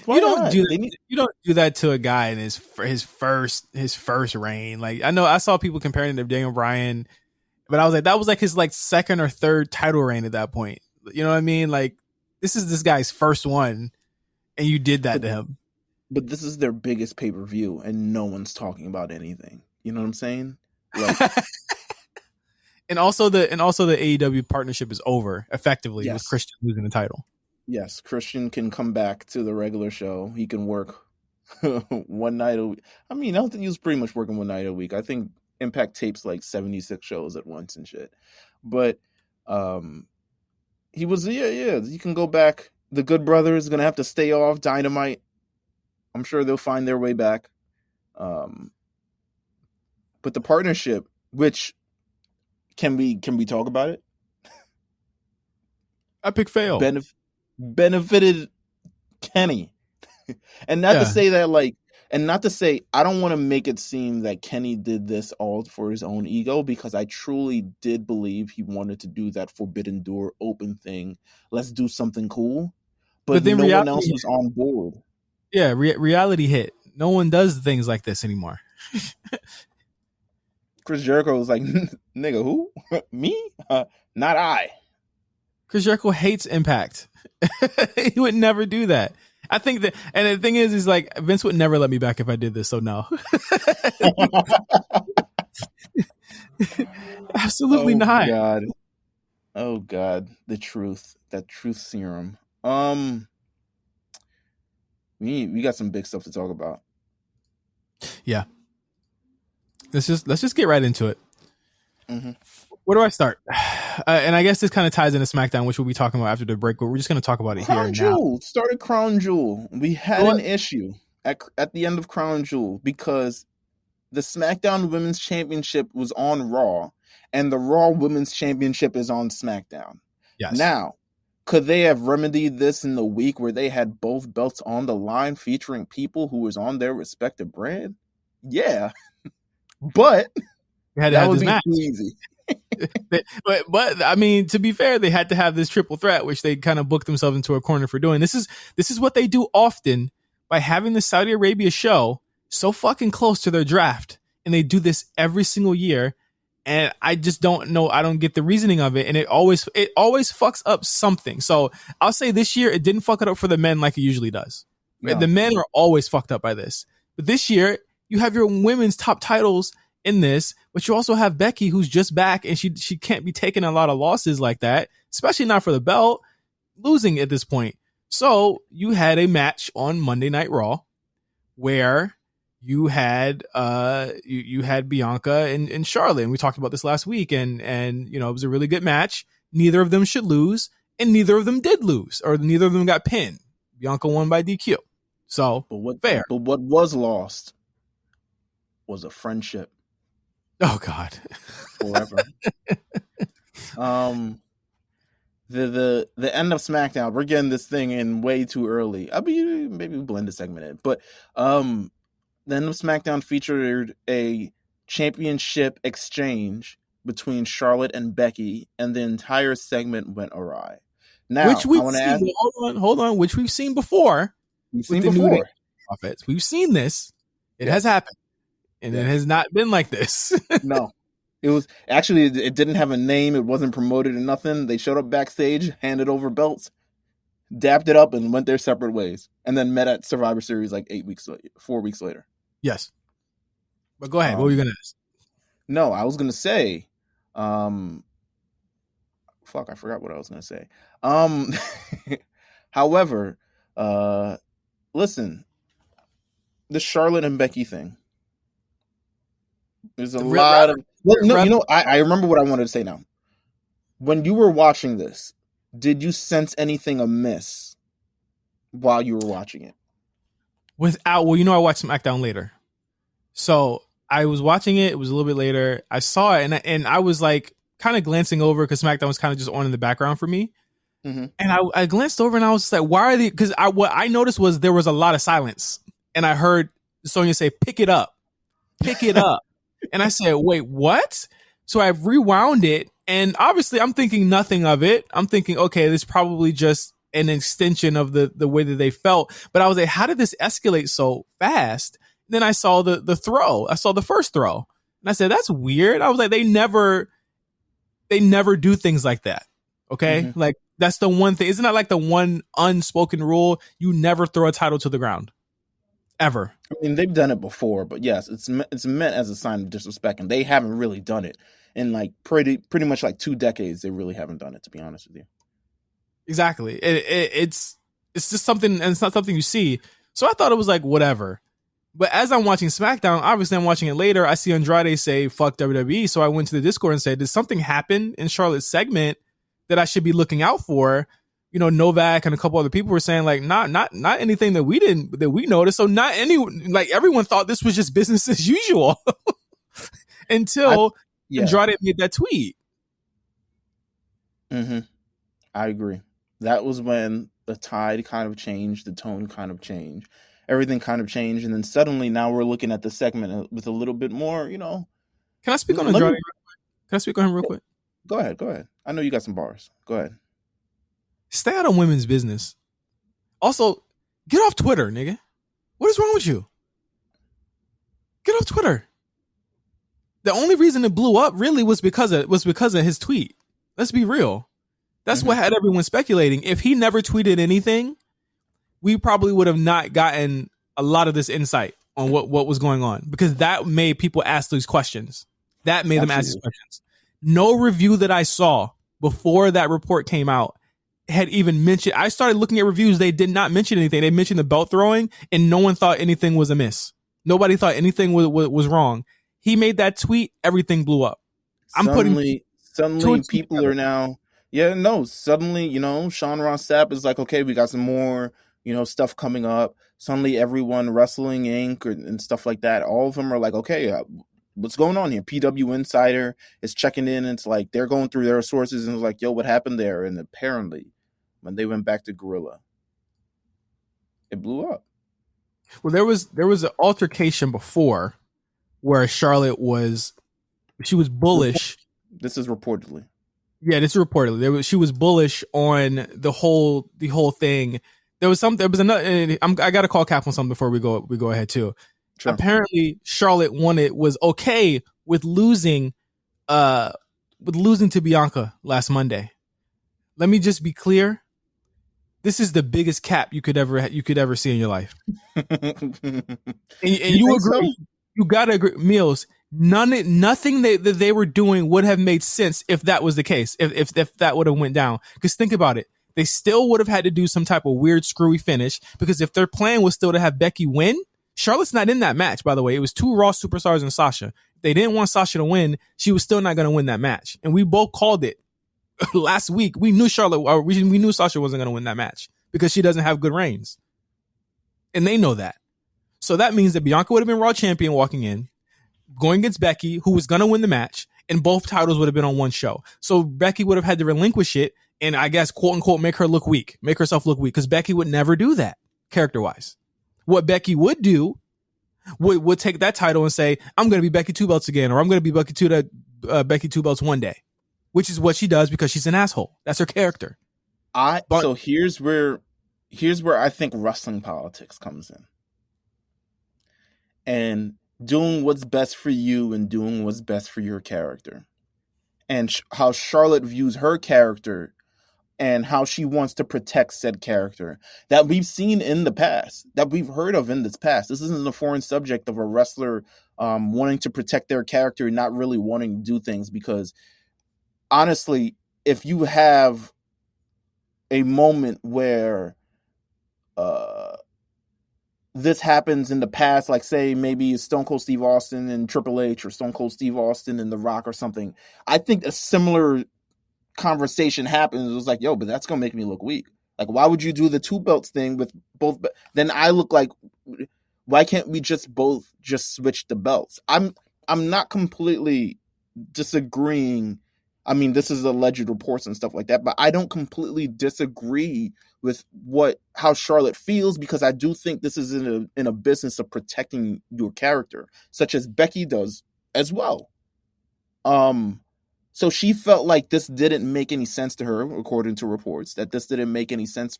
you don't do that to a guy in his first reign. Like I know I saw people comparing him to Daniel Bryan, but I was like, that was like his second or third title reign at that point. You know what I mean? Like this is this guy's first one, and you did that to him. But this is their biggest pay-per-view, and no one's talking about anything. You know what I'm saying? Like, and also the AEW partnership is over effectively with Christian losing the title. Yes, Christian can come back to the regular show. He can work one night a week. I mean, I don't think he was pretty much working one night a week. I think Impact tapes 76 shows at once and shit. But he was, you can go back. The Good Brothers going to have to stay off Dynamite. I'm sure they'll find their way back. But the partnership, which can we talk about it? Epic fail. Benefited Kenny. And not to say that I don't want to make it seem that Kenny did this all for his own ego, because I truly did believe he wanted to do that Forbidden Door open thing. Let's do something cool. But then no one else was on board. Yeah, reality hit. No one does things like this anymore. Chris Jericho was like, nigga, who? Me? Not I. Chris Jericho hates Impact. He would never do that. I think that, and the thing is like, Vince would never let me back if I did this, so no. Absolutely not. God. Oh God, the truth. That truth serum. We got some big stuff to talk about. Yeah. Let's just get right into it. Mm-hmm. Where do I start? And I guess this kind of ties into SmackDown, which we'll be talking about after the break, but we're just going to talk about it Crown here Jewel. now. Started Crown Jewel. We had an issue at the end of Crown Jewel because the SmackDown Women's Championship was on Raw, and the Raw Women's Championship is on SmackDown. Yes. Now, could they have remedied this in the week where they had both belts on the line featuring people who was on their respective brand? Yeah. But that would be too easy. but I mean, to be fair, they had to have this triple threat, which they kind of booked themselves into a corner for doing. This is what they do often by having the Saudi Arabia show so fucking close to their draft, and they do this every single year. And I just don't know. I don't get the reasoning of it, and it always fucks up something. So I'll say this year it didn't fuck it up for the men like it usually does. No. The men are always fucked up by this, but this year you have your women's top titles in this, but you also have Becky, who's just back, and she can't be taking a lot of losses like that, especially not for the belt, losing at this point. So you had a match on Monday Night Raw where you had you had Bianca and Charlotte, and we talked about this last week, and it was a really good match. Neither of them should lose, and neither of them did lose, or neither of them got pinned. Bianca won by DQ. So fair. But what was lost was a friendship. Oh God. Forever. The end of SmackDown, we're getting this thing in way too early. I mean, maybe we blend a segment in, but the end of SmackDown featured a championship exchange between Charlotte and Becky, and the entire segment went awry. Now, which we've I want to seen. ask. Hold on. Which we've seen before. We've seen before. Offense. We've seen this. It has happened, and it has not been like this. No, it was actually, it didn't have a name. It wasn't promoted or nothing. They showed up backstage, handed over belts, dapped it up, and went their separate ways, and then met at Survivor Series like 4 weeks later. Yes, but go ahead. What were you gonna ask? No, I was gonna say, fuck, I forgot what I was gonna say. However, listen, the Charlotte and Becky thing. There's a lot of. Well, no, you know, I remember what I wanted to say now. When you were watching this, did you sense anything amiss while you were watching it? Well, you know, I watched SmackDown later, so I was watching it. It was a little bit later. I saw it, and I was like kind of glancing over because SmackDown was kind of just on in the background for me. Mm-hmm. And I glanced over and I was just like, why are they? Because what I noticed was there was a lot of silence, and I heard Sonya say, "Pick it up, pick it up," and I said, "Wait, what?" So I rewound it, and obviously I'm thinking nothing of it. I'm thinking, okay, this is probably just an extension of the way that they felt. But I was like, how did this escalate so fast? And then I saw the throw. I saw the first throw, and I said, that's weird. I was like, they never do things like that. Okay, mm-hmm. Like that's the one thing. Isn't that like the one unspoken rule? You never throw a title to the ground, ever. I mean, they've done it before, but yes, it's meant as a sign of disrespect, and they haven't really done it in like pretty much like 2 decades. They really haven't done it, to be honest with you. Exactly. It's just something, and it's not something you see. So I thought it was like whatever. But as I'm watching SmackDown, obviously I'm watching it later. I see Andrade say "fuck WWE," so I went to the Discord and said, "Did something happen in Charlotte's segment that I should be looking out for?" You know, Novak and a couple other people were saying like, not anything that we noticed. So not everyone thought this was just business as usual until Andrade made that tweet. Mm-hmm. I agree. That was when the tide kind of changed, the tone kind of changed, everything kind of changed, and then suddenly now we're looking at the segment with a little bit more, you know. Can I speak on Andrade? Can I speak on him real quick? Go ahead. I know you got some bars. Go ahead. Stay out of women's business. Also, get off Twitter, nigga. What is wrong with you? Get off Twitter. The only reason it blew up really was because of his tweet. Let's be real. That's what had everyone speculating. If he never tweeted anything, we probably would have not gotten a lot of this insight on what was going on, because that made people ask these questions. That made them ask these questions. No review that I saw before that report came out had even mentioned. I started looking at reviews. They did not mention anything. They mentioned the belt throwing, and no one thought anything was amiss. Nobody thought anything was wrong. He made that tweet. Everything blew up. Suddenly people are now. Yeah, no. Suddenly, you know, Sean Ross Sapp is like, okay, we got some more, you know, stuff coming up. Suddenly, everyone, Wrestling Inc. and stuff like that, all of them are like, okay, what's going on here? PW Insider is checking in. And it's like they're going through their sources and it's like, yo, what happened there? And apparently, when they went back to Gorilla, it blew up. Well, there was an altercation before where Charlotte was bullish. This is reportedly. Yeah, this is reportedly. She was bullish on the whole thing. There was another. I got to call Cap on something before we go ahead too. Sure. Apparently, Charlotte was okay with losing to Bianca last Monday. Let me just be clear. This is the biggest cap you could ever see in your life. and you agree? So? You gotta agree, Meelz. Nothing that they were doing would have made sense if that was the case. If that would have went down. Because think about it, they still would have had to do some type of weird screwy finish. Because if their plan was still to have Becky win, Charlotte's not in that match. By the way, it was 2 Raw superstars and Sasha. If they didn't want Sasha to win, she was still not going to win that match. And we both called it last week. We knew we knew Sasha wasn't going to win that match because she doesn't have good reigns, and they know that. So that means that Bianca would have been Raw champion walking in, going against Becky, who was going to win the match, and both titles would have been on one show. So Becky would have had to relinquish it and, I guess, quote unquote, make herself look weak, because Becky would never do that character wise. What Becky would do would take that title and say, I'm going to be Becky Two Belts again, or I'm going to be Becky Two Belts one day, which is what she does because she's an asshole. That's her character. So here's where I think wrestling politics comes in. And doing what's best for you and doing what's best for your character. And how Charlotte views her character and how she wants to protect said character that we've seen in the past, that we've heard of in this past. This isn't a foreign subject of a wrestler wanting to protect their character and not really wanting to do things, because honestly, if you have a moment where this happens in the past, like say maybe Stone Cold Steve Austin and Triple H, or Stone Cold Steve Austin and The Rock or something, I think a similar conversation happens. It was like, yo, but that's gonna make me look weak. Like, why would you do the two belts thing with both? Then I look like, why can't we just switch the belts? I'm not completely disagreeing. I mean, this is alleged reports and stuff like that, but I don't completely disagree with how Charlotte feels, because I do think this is in a business of protecting your character, such as Becky does as well. So she felt like this didn't make any sense to her, according to reports, that this didn't make any sense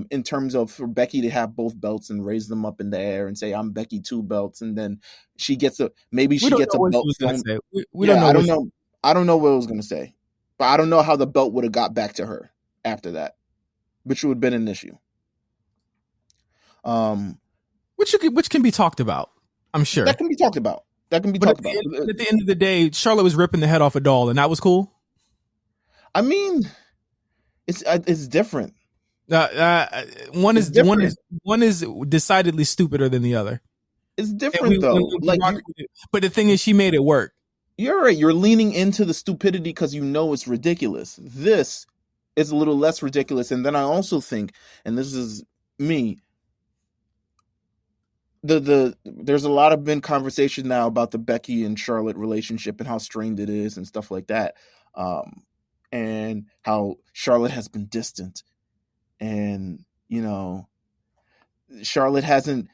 in terms of for Becky to have both belts and raise them up in the air and say, I'm Becky Two Belts, and then she gets a belt. I don't know what it was going to say, but I don't know how the belt would have got back to her after that, which would have been an issue. Which can be talked about, I'm sure. That can be talked about. At the end of the day, Charlotte was ripping the head off a doll, and that was cool. I mean, it's different. One is decidedly stupider than the other. It's different though. But the thing is, she made it work. You're right. You're leaning into the stupidity because you know it's ridiculous. This is a little less ridiculous. And then I also think, and this is me, there's a lot of been conversation now about the Becky and Charlotte relationship and how strained it is and stuff like that. And how Charlotte has been distant, and Charlotte hasn't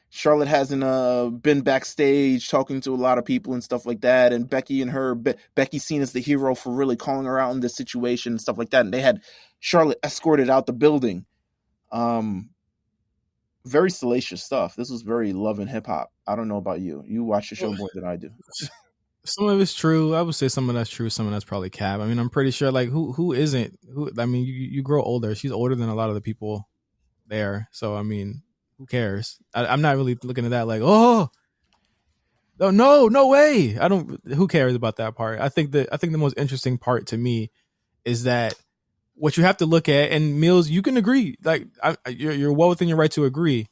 been backstage talking to a lot of people and stuff like that. And Becky's seen as the hero for really calling her out in this situation and stuff like that. And they had Charlotte escorted out the building. Very salacious stuff. This was very Love and Hip Hop. I don't know about you. You watch the show more than I do. Some of it's true. I would say some of that's true. Some of that's probably cap. I mean, I'm pretty sure like who isn't. I mean, you grow older. She's older than a lot of the people there. So I mean, who cares? I'm not really looking at that like, oh no way. I don't. Who cares about that part? I think the most interesting part to me is that what you have to look at, and Meelz, you can agree. Like you're well within your right to agree,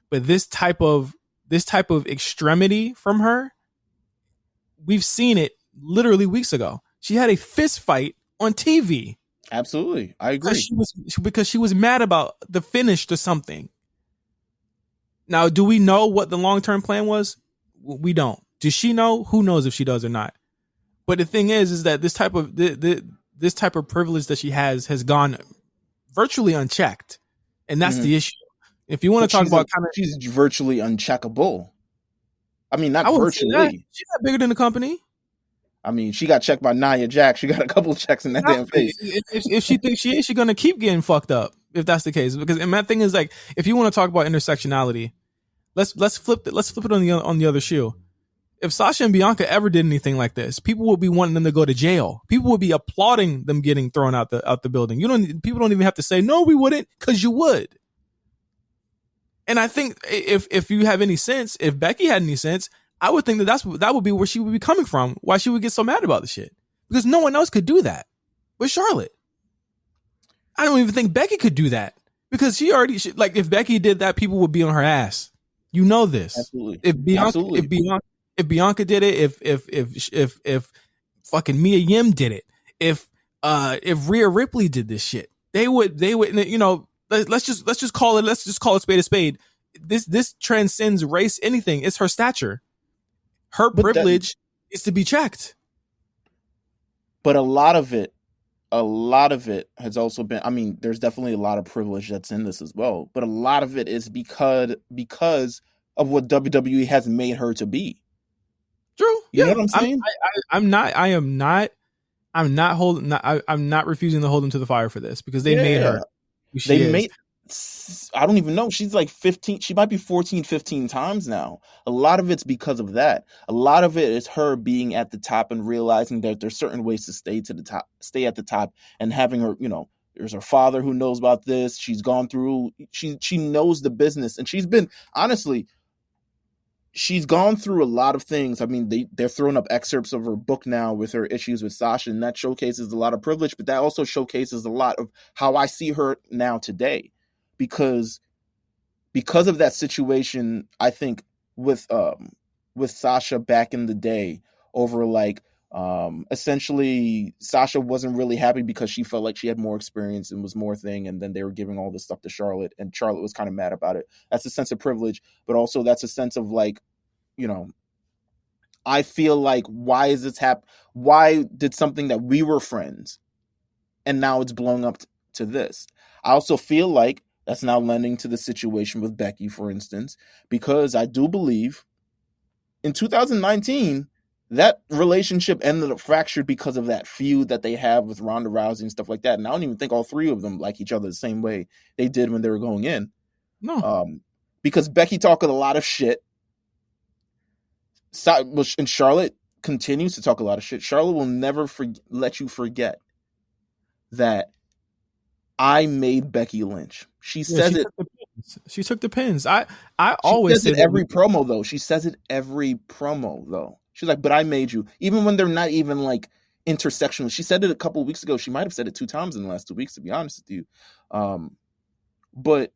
but this type of extremity from her, we've seen it literally weeks ago. She had a fist fight on TV. Absolutely, I agree. Because she was mad about the finish to something. Now, do we know what the long-term plan was? We don't. Does she know? Who knows if she does or not? But the thing is that this type of privilege that she has gone virtually unchecked, and that's the issue. If you want to talk about she's virtually uncheckable. I mean, not virtually. She's not bigger than the company. I mean, she got checked by Nia Jax. She got a couple of checks in that damn face. If she thinks she is, she's gonna keep getting fucked up. If that's the case, because and my thing is like, if you want to talk about intersectionality, let's flip it on the other shoe. If Sasha and Bianca ever did anything like this, people would be wanting them to go to jail. People would be applauding them getting thrown out the building. People don't even have to say no, we wouldn't, because you would. And I think if you have any sense, if Becky had any sense, I would think that would be where she would be coming from. Why she would get so mad about the shit, because no one else could do that but Charlotte. I don't even think Becky could do that, because she already like, if Becky did that, people would be on her ass. You know this. Absolutely. If Bianca did it, if fucking Mia Yim did it, if Rhea Ripley did this shit, they would, let's just call it spade a spade. This transcends race, anything. It's her stature. Her privilege is to be checked. But a lot of it has also been, I mean, there's definitely a lot of privilege that's in this as well, but a lot of it is because of what WWE has made her to be. True. You know Yeah. what I'm saying? I'm not. I am not. I'm not holding. I'm not refusing to hold them to the fire for this because they made Yeah. her who They she is. made, I don't even know. She's like 15. She might be 14, 15 times now. A lot of it's because of that. A lot of it is her being at the top and realizing that there's certain ways to stay at the top, and having her, there's her father who knows about this. She's gone through, she knows the business, and she's been, honestly, she's gone through a lot of things. I mean, they're throwing up excerpts of her book now with her issues with Sasha, and that showcases a lot of privilege, but that also showcases a lot of how I see her now today. Because of that situation, I think with Sasha back in the day, over like essentially Sasha wasn't really happy because she felt like she had more experience and was more thing, and then they were giving all this stuff to Charlotte, and Charlotte was kind of mad about it. That's a sense of privilege, but also that's a sense of like, I feel like, why is this why did something that we were friends and now it's blowing up to this? I also feel like that's now lending to the situation with Becky, for instance, because I do believe in 2019 that relationship ended up fractured because of that feud that they have with Ronda Rousey and stuff like that. And I don't even think all three of them like each other the same way they did when they were going in. No. Because Becky talked a lot of shit, and Charlotte continues to talk a lot of shit. Charlotte will never let you forget that I made Becky Lynch. She says it. She took the pins. I She always says say it every promo, though. She says it every promo, though. She's like, but I made you. Even when they're not even like intersectional. She said it a couple of weeks ago. She might have said it 2 times in the last 2 weeks, to be honest with you. But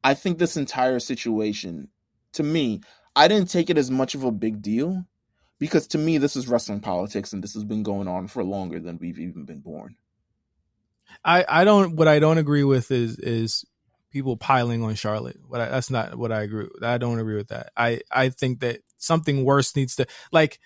I think this entire situation, to me, I didn't take it as much of a big deal, because to me, this is wrestling politics, and this has been going on for longer than we've even been born. What I don't agree with is people piling on Charlotte. That's not what I agree with. I don't agree with that. I think that something worse needs to, like,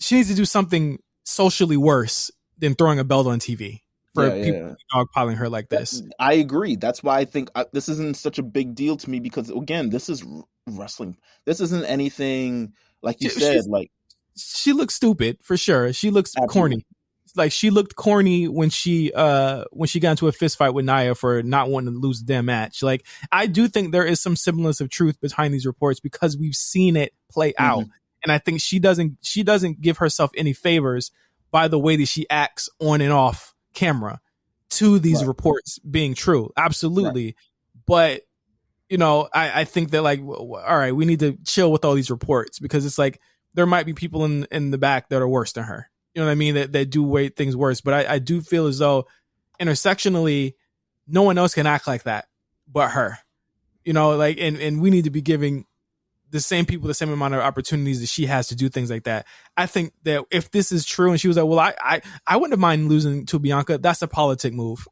she needs to do something socially worse than throwing a belt on TV for people dogpiling her like this. I agree. That's why I think this isn't such a big deal to me, because again, this is wrestling. This isn't anything like you said. Like, she looks stupid for sure. She looks corny. Like, she looked corny when she got into a fist fight with Nia for not wanting to lose the damn match. Like, I do think there is some semblance of truth behind these reports because we've seen it play out. And I think she doesn't give herself any favors by the way that she acts on and off camera to these reports being true. Absolutely. But, I think that, like, all right, we need to chill with all these reports, because it's like there might be people in the back that are worse than her. You know what I mean? That do way things worse. But I do feel as though intersectionally, no one else can act like that but her. Like, and we need to be giving the same people the same amount of opportunities that she has to do things like that. I think that if this is true, and she was like, well, I wouldn't have mind losing to Bianca, that's a politic move.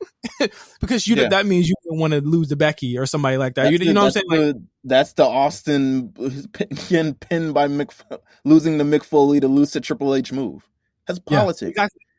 Because that means you don't want to lose to Becky or somebody like that. You know what I'm saying? That's the Austin getting pinned by losing to Mick Foley to lose to Triple H move. That's politics.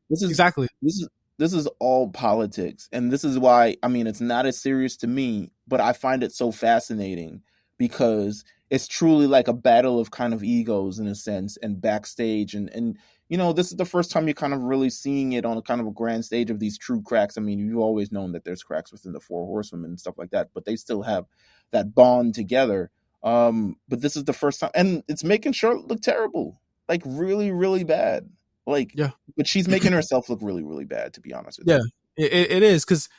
Exactly. This is all politics. And this is why, I mean, it's not as serious to me, but I find it so fascinating, because it's truly like a battle of kind of egos in a sense, and backstage. And this is the first time you're kind of really seeing it on a kind of a grand stage of these true cracks. I mean, you've always known that there's cracks within the Four Horsewomen and stuff like that, but they still have that bond together. But this is the first time, and it's making Charlotte look terrible, like really, really bad. Like, but she's making herself look really, really bad, to be honest with you. It is, because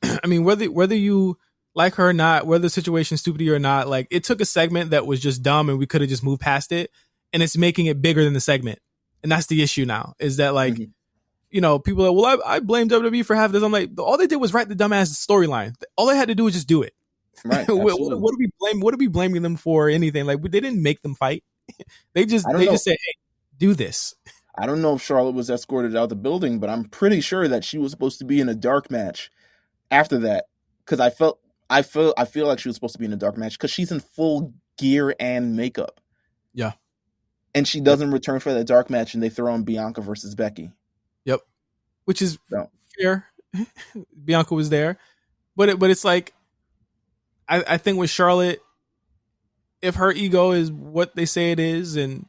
I mean, whether you like her or not, whether the situation's stupid or not, like, it took a segment that was just dumb and we could have just moved past it, and it's making it bigger than the segment. And that's the issue now, is that, like, people are, well, I blame WWE for having this. I'm like, all they did was write the dumbass storyline. All they had to do was just do it. Right. What are we blaming them for? Anything? Like, they didn't make them fight. They just said, hey, do this. I don't know if Charlotte was escorted out the building, but I'm pretty sure that she was supposed to be in a dark match after that, because I feel like she was supposed to be in a dark match, because she's in full gear and makeup. Yeah. And she doesn't return for that dark match, and they throw on Bianca versus Becky. Yep. Which is fair. Bianca was there. But it's like, I think with Charlotte, if her ego is what they say it is, and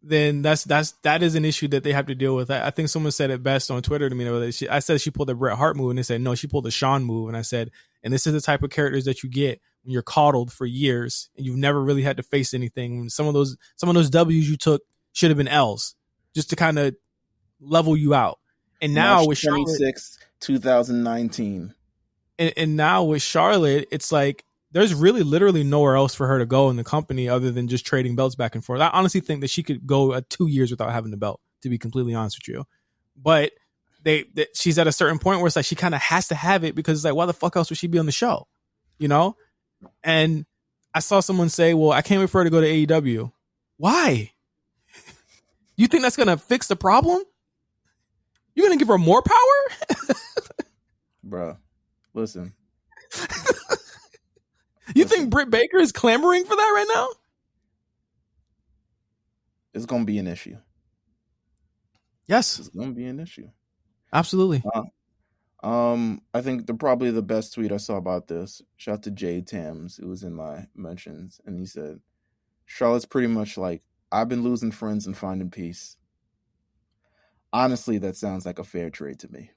then that is an issue that they have to deal with. I think someone said it best on Twitter to me. I said she pulled a Bret Hart move, and they said no, she pulled a Shawn move, and I said, and this is the type of characters that you get when you're coddled for years and you've never really had to face anything. Some of those W's you took should have been L's, just to kind of level you out. And now March with 26, 2019. And now with Charlotte, it's like there's really literally nowhere else for her to go in the company other than just trading belts back and forth. I honestly think that she could go 2 years without having the belt, to be completely honest with you. But she's at a certain point where it's like she kind of has to have it, because it's like, why the fuck else would she be on the show? And I saw someone say, well, I can't wait for her to go to AEW. Why? You think that's going to fix the problem? You're going to give her more power? Bro, listen. You think Britt Baker is clamoring for that right now? It's going to be an issue. Yes. It's going to be an issue. Absolutely. I think probably the best tweet I saw about this, shout out to Jay Tams, who was in my mentions, and he said, Charlotte's pretty much like, I've been losing friends and finding peace. Honestly, that sounds like a fair trade to me.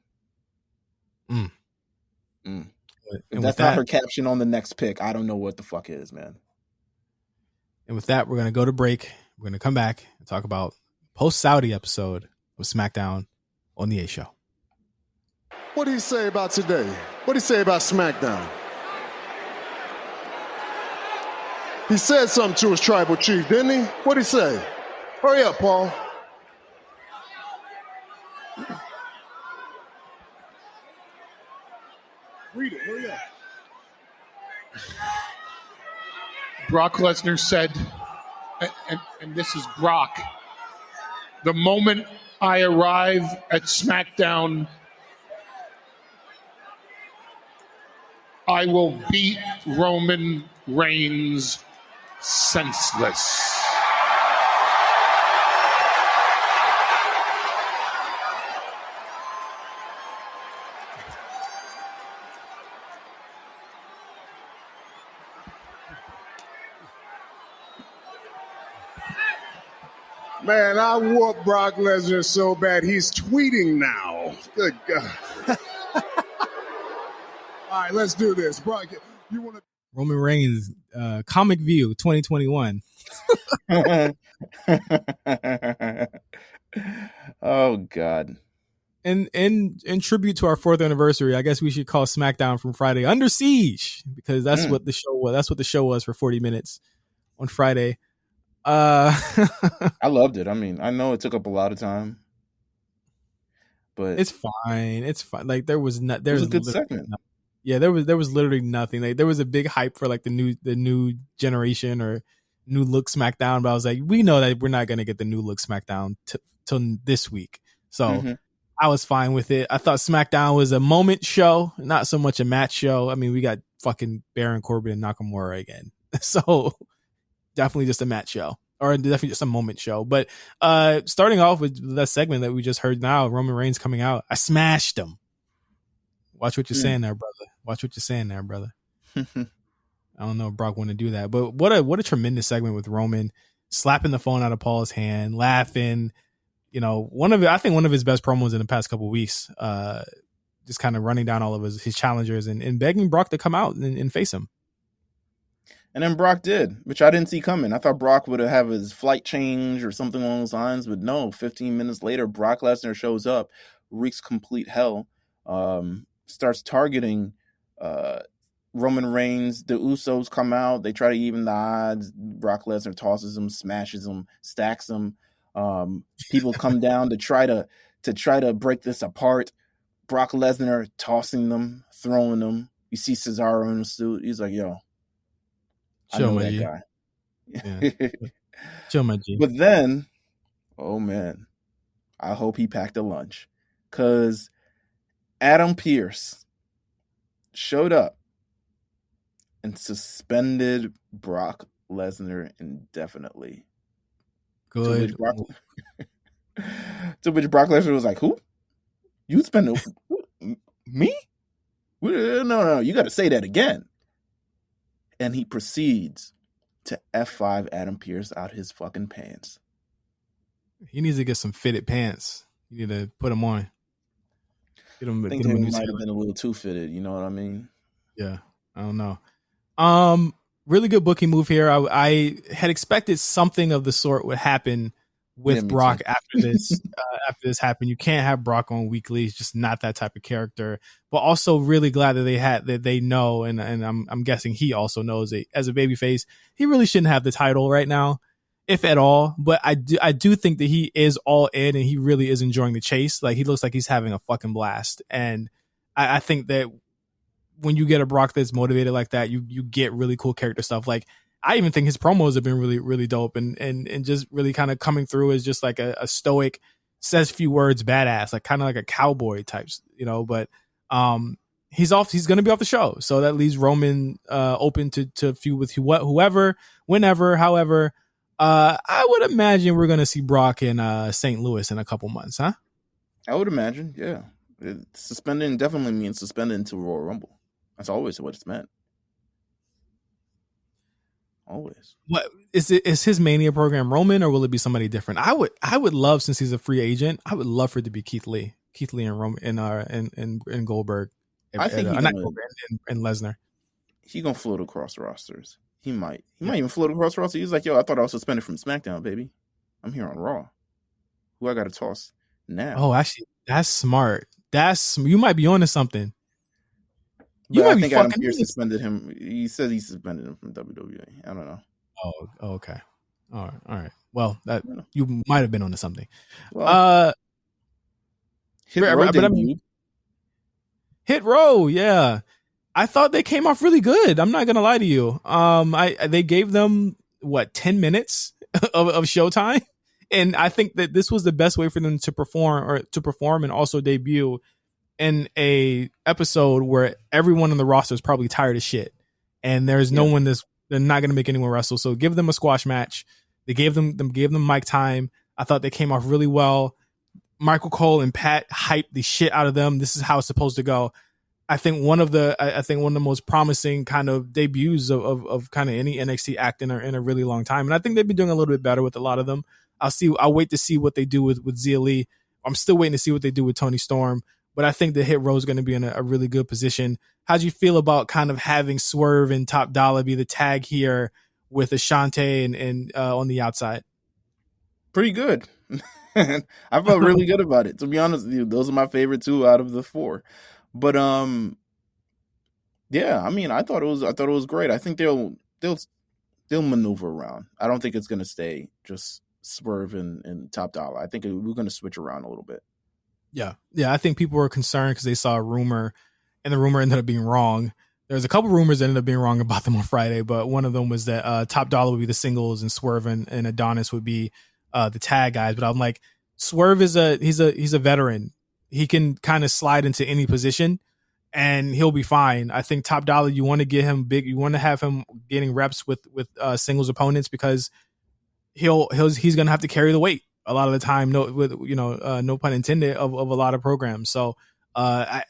If that's not her caption on the next pick, I don't know what the fuck is, man. And with that, we're going to go to break. We're going to come back and talk about post-Saudi episode of SmackDown on the A Show. What do you say about today? What do you say about SmackDown? He said something to his tribal chief, didn't he? What'd he say? Hurry up, Paul. Read it, hurry up. Brock Lesnar said, and this is Brock, the moment I arrive at SmackDown, I will beat Roman Reigns senseless. Man, I whooped Brock Lesnar so bad he's tweeting now. Good God. All right, let's do this. Brock, you want to... Roman Reigns, Comic View 2021. Oh God. And in tribute to our 4th anniversary, I guess we should call SmackDown from Friday Under Siege, because that's what the show was. That's what the show was for 40 minutes on Friday. I loved it. I mean, I know it took up a lot of time, but it's fine. It's fine. Like there was a good segment. Yeah, there was literally nothing. Like there was a big hype for like the new generation or new look SmackDown, but I was like, we know that we're not gonna get the new look SmackDown till this week, so I was fine with it. I thought SmackDown was a moment show, not so much a match show. I mean, we got fucking Baron Corbin and Nakamura again, so definitely just a match show, or definitely just a moment show. But starting off with that segment that we just heard now, Roman Reigns coming out, I smashed him. Watch what you're saying there, brother. Watch what you're saying there, brother. I don't know if Brock want to do that, but what a tremendous segment with Roman slapping the phone out of Paul's hand, laughing. I think one of his best promos in the past couple of weeks. Just kind of running down all of his challengers and begging Brock to come out and face him. And then Brock did, which I didn't see coming. I thought Brock would have his flight change or something along those lines, but no. 15 minutes later, Brock Lesnar shows up, wreaks complete hell, starts targeting Roman Reigns. The Usos come out. They try to even the odds. Brock Lesnar tosses them, smashes them, stacks them. People come down to try to break this apart. Brock Lesnar tossing them, throwing them. You see Cesaro in a suit. He's like, yo, I know that guy. Yeah. Chill, my G. But then, oh man, I hope he packed a lunch, because Adam Pearce showed up and suspended Brock Lesnar indefinitely. Good. To which Brock Lesnar was like, who? You suspended me? No, you got to say that again. And he proceeds to F5 Adam Pearce out his fucking pants. He needs to get some fitted pants. You need to put them on. I think they might have been a little too fitted. You know what I mean? Yeah, I don't know. Really good booking move here. I had expected something of the sort would happen with Brock after this. After this happened, you can't have Brock on weekly. He's just not that type of character. But also really glad that they know, and I'm guessing he also knows that as a babyface, he really shouldn't have the title right now, if at all. But I do think that he is all in, and he really is enjoying the chase. Like, he looks like he's having a fucking blast. And I think that when you get a Brock that's motivated like that, you get really cool character stuff. Like, I even think his promos have been really, really dope, and just really kind of coming through as just like a stoic, says few words badass, like kind of like a cowboy types, but he's going to be off the show. So that leaves Roman open to feud with whoever, whenever, however. I would imagine we're going to see Brock in St. Louis in a couple months, huh? I would imagine, yeah. Suspending definitely means suspended into Royal Rumble. That's always what it's meant. Always. What is his Mania program Roman, or will it be somebody different? I would love, since he's a free agent, I would love for it to be Keith Lee and Roman and Goldberg. I think not Goldberg, and Lesnar. He gonna float across rosters. He might even float across rosters. He's like, yo, I thought I was suspended from SmackDown, baby. I'm here on Raw. Who I got to toss now? Oh, actually, that's smart. You might be onto something. I think Adam Pearce suspended him. He says he suspended him from WWE. I don't know. Oh, okay. All right. Well, that you might have been onto something. Well, Hit Row, yeah. I thought they came off really good. I'm not gonna lie to you. They gave them 10 minutes of showtime, and I think that this was the best way for them to perform and also debut in a episode where everyone on the roster is probably tired of shit, and there's no one they're not going to make anyone wrestle. So give them a squash match. They gave them mic time. I thought they came off really well. Michael Cole and Pat hyped the shit out of them. This is how it's supposed to go. I think one of the most promising kind of debuts of kind of any NXT act in a really long time. And I think they've been doing a little bit better with a lot of them. I'll wait to see what they do with Zia Lee. I'm still waiting to see what they do with Toni Storm. But I think the Hit Row is going to be in a really good position. How'd you feel about kind of having Swerve and Top Dollar be the tag here with Ashante and on the outside? Pretty good. I felt really good about it. To be honest with you, those are my favorite two out of the four. But yeah, I mean, I thought it was great. I think they'll maneuver around. I don't think it's going to stay just Swerve and Top Dollar. I think we're going to switch around a little bit. Yeah. I think people were concerned because they saw a rumor, and the rumor ended up being wrong. There's a couple rumors that ended up being wrong about them on Friday, but one of them was that Top Dollar would be the singles and Swerve and Adonis would be the tag guys. But I'm like, Swerve he's a veteran. He can kind of slide into any position and he'll be fine. I think Top Dollar, you want to get him big. You want to have him getting reps with singles opponents, because he's going to have to carry the weight a lot of the time. No pun intended, of a lot of programs. So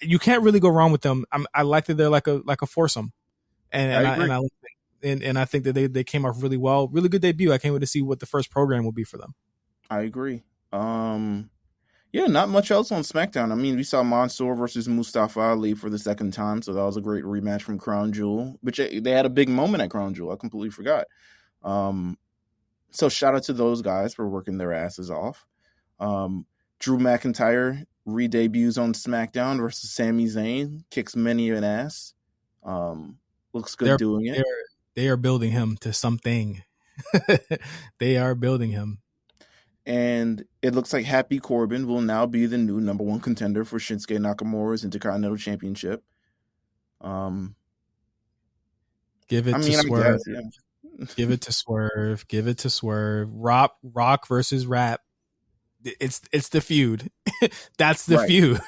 you can't really go wrong with them. I like that they're like a foursome, and I think that they came off really well. Really good debut. I can't wait to see what the first program will be for them. I agree. Yeah, not much else on SmackDown. I mean, we saw Mansoor versus Mustafa Ali for the second time, so that was a great rematch from Crown Jewel, which they had a big moment at Crown Jewel. I completely forgot. So shout out to those guys for working their asses off. Drew McIntyre re-debuts on SmackDown versus Sami Zayn, kicks many an ass. Looks good doing it. They are building him to something. They are building him. And it looks like Happy Corbin will now be the new number one contender for Shinsuke Nakamura's Intercontinental Championship. Give it to Swerve. Give it to Swerve. Give it to Swerve. Rock versus Rap. It's the feud. That's the feud.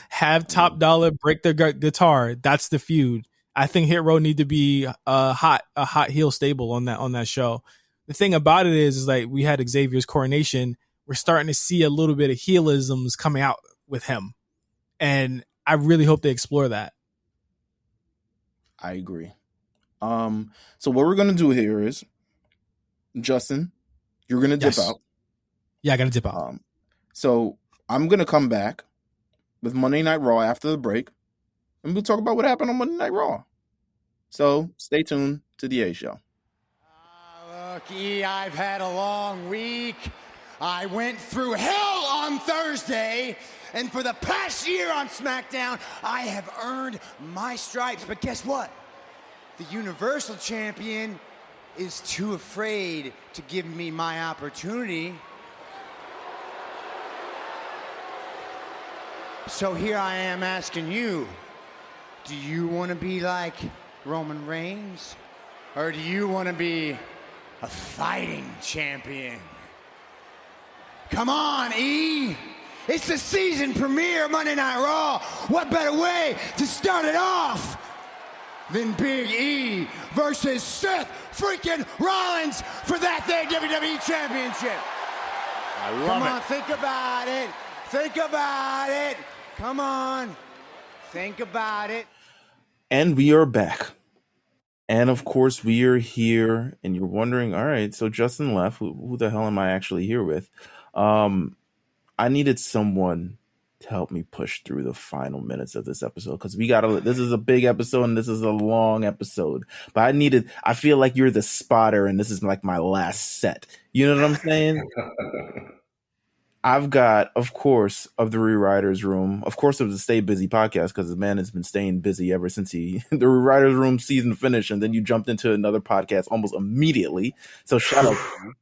Have Top Dollar break their guitar. That's the feud. I think Hit Row need to be a hot heel stable on that show. The thing about it is like we had Xavier's coronation. We're starting to see a little bit of heelisms coming out with him, and I really hope they explore that. I agree. So what we're gonna do here is, Justin, you're gonna dip out. Yeah, I gotta dip out. So I'm gonna come back with Monday Night Raw after the break, and we'll talk about what happened on Monday Night Raw. So stay tuned to the A Show. Look, E, I've had a long week. I went through hell on Thursday, and for the past year on SmackDown, I have earned my stripes. But guess what? The Universal Champion is too afraid to give me my opportunity. So here I am asking you, do you want to be like Roman Reigns? Or do you want to be a fighting champion? Come on, E! It's the season premiere of Monday Night Raw. What better way to start it off than Big E versus Seth freaking Rollins for that day WWE Championship? I love Come it. on, think about it. Think about it. Come on. Think about it. And we are back. And of course, we are here. And you're wondering, all right, so Justin left. Who the hell am I actually here with? I needed someone to help me push through the final minutes of this episode, because this is a big episode and this is a long episode. But I feel like you're the spotter and this is like my last set. You know what I'm saying? I've got, of course, of the Rewriters Room, of course, of the Stay Busy podcast, because the man has been staying busy ever since the Rewriters Room season finished, and then you jumped into another podcast almost immediately. So shout out to you.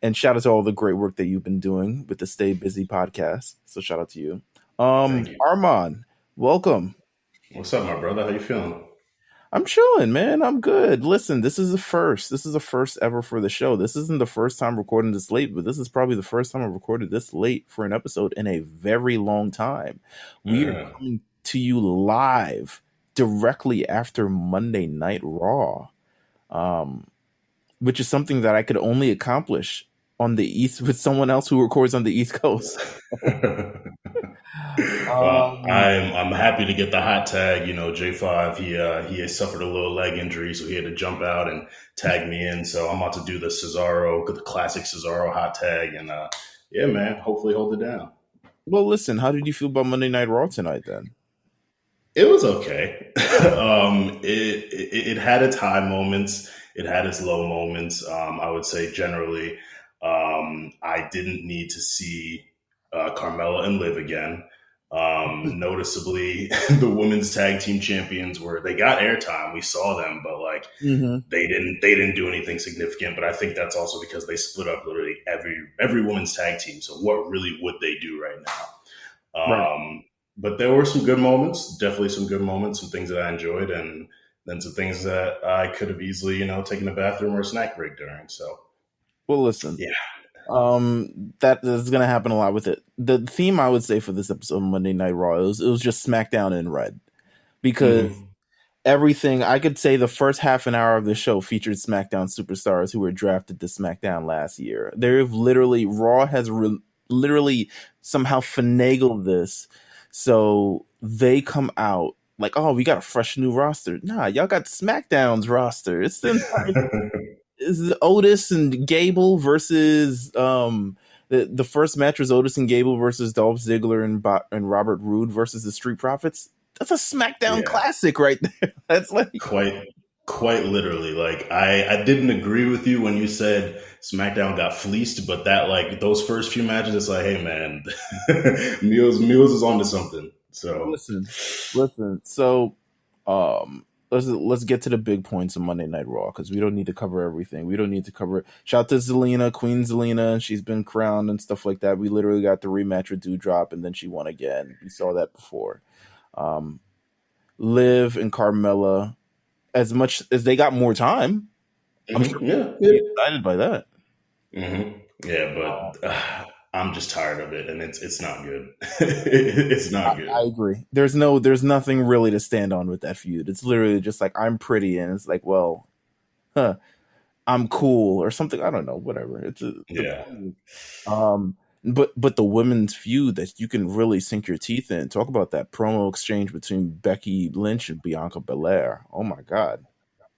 And shout out to all the great work that you've been doing with the Stay Busy podcast. So shout out to you. Thank you. Armon, welcome. What's up, my brother? How you feeling? I'm chilling, man. I'm good. Listen, this is a first. This is a first ever for the show. This isn't the first time recording this late, but this is probably the first time I've recorded this late for an episode in a very long time. We are coming to you live directly after Monday Night Raw, which is something that I could only accomplish on the East with someone else who records on the East Coast. Well, I'm happy to get the hot tag. You know, J5, he has suffered a little leg injury, so he had to jump out and tag me in. So I'm about to do the classic Cesaro hot tag, and yeah, man, hopefully hold it down. Well, listen, how did you feel about Monday Night Raw tonight then? It was okay. It had its high moments. It had its low moments. I would say generally, I didn't need to see Carmella and Liv again. Noticeably, the women's tag team champions they got airtime. We saw them, but they didn't do anything significant. But I think that's also because they split up literally every women's tag team. So what really would they do right now? Right. But there were some good moments, definitely some good moments, some things that I enjoyed, and then some things that I could have easily, taken a bathroom or a snack break during. So, well, listen, yeah. That is going to happen a lot with it. The theme I would say for this episode of Monday Night Raw, it was just SmackDown in red, because everything, I could say the first half an hour of the show featured SmackDown superstars who were drafted to SmackDown last year. Raw has literally somehow finagled this, so they come out like, oh, we got a fresh new roster. Nah, y'all got SmackDown's roster. It's is Otis and Gable versus the first match was Otis and Gable versus Dolph Ziggler and Robert Roode versus the Street Profits. That's a SmackDown classic right there. That's like quite literally. Like I didn't agree with you when you said SmackDown got fleeced, but that those first few matches, it's like, hey man, Meelz is onto something. So listen. So let's get to the big points of Monday Night Raw, because we don't need to cover everything. We don't need to cover. Shout out to Zelina, Queen Zelina. She's been crowned and stuff like that. We literally got the rematch with Doudrop, and then she won again. We saw that before. Liv and Carmella, as much as they got more time, I'm sure excited by that. Mm-hmm. Yeah, but I'm just tired of it, and it's not good. It's not good. I agree. There's nothing really to stand on with that feud. It's literally just like, I'm pretty, and it's like, well, I'm cool or something. I don't know. Whatever. But the women's feud that you can really sink your teeth in. Talk about that promo exchange between Becky Lynch and Bianca Belair. Oh my God.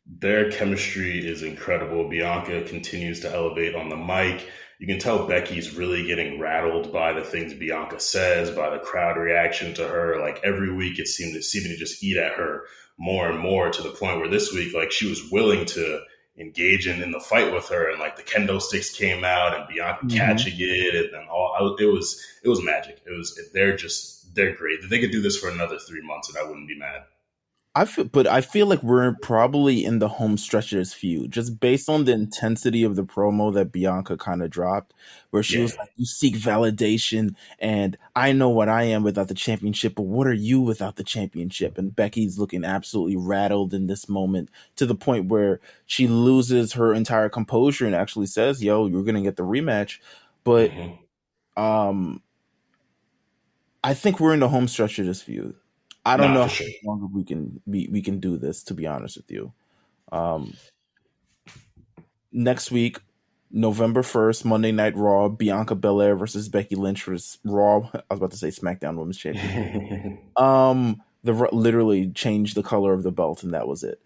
Their chemistry is incredible. Bianca continues to elevate on the mic. You can tell Becky's really getting rattled by the things Bianca says, by the crowd reaction to her. Like every week, it seemed to just eat at her more and more, to the point where this week, like, she was willing to engage in the fight with her, and like the kendo sticks came out and Bianca catching it, and all. It was magic. They're great. They could do this for another 3 months, and I wouldn't be mad. I feel like we're probably in the home stretch of this feud, just based on the intensity of the promo that Bianca kind of dropped, where she was like, "You seek validation, and I know what I am without the championship, but what are you without the championship?" And Becky's looking absolutely rattled in this moment, to the point where she loses her entire composure and actually says, "Yo, you're gonna get the rematch." But I think we're in the home stretch of this feud. I don't know how longer we can do this, to be honest with you. Next week, November 1st, Monday Night Raw, Bianca Belair versus Becky Lynch for Raw. I was about to say SmackDown Women's Championship. Literally changed the color of the belt, and that was it.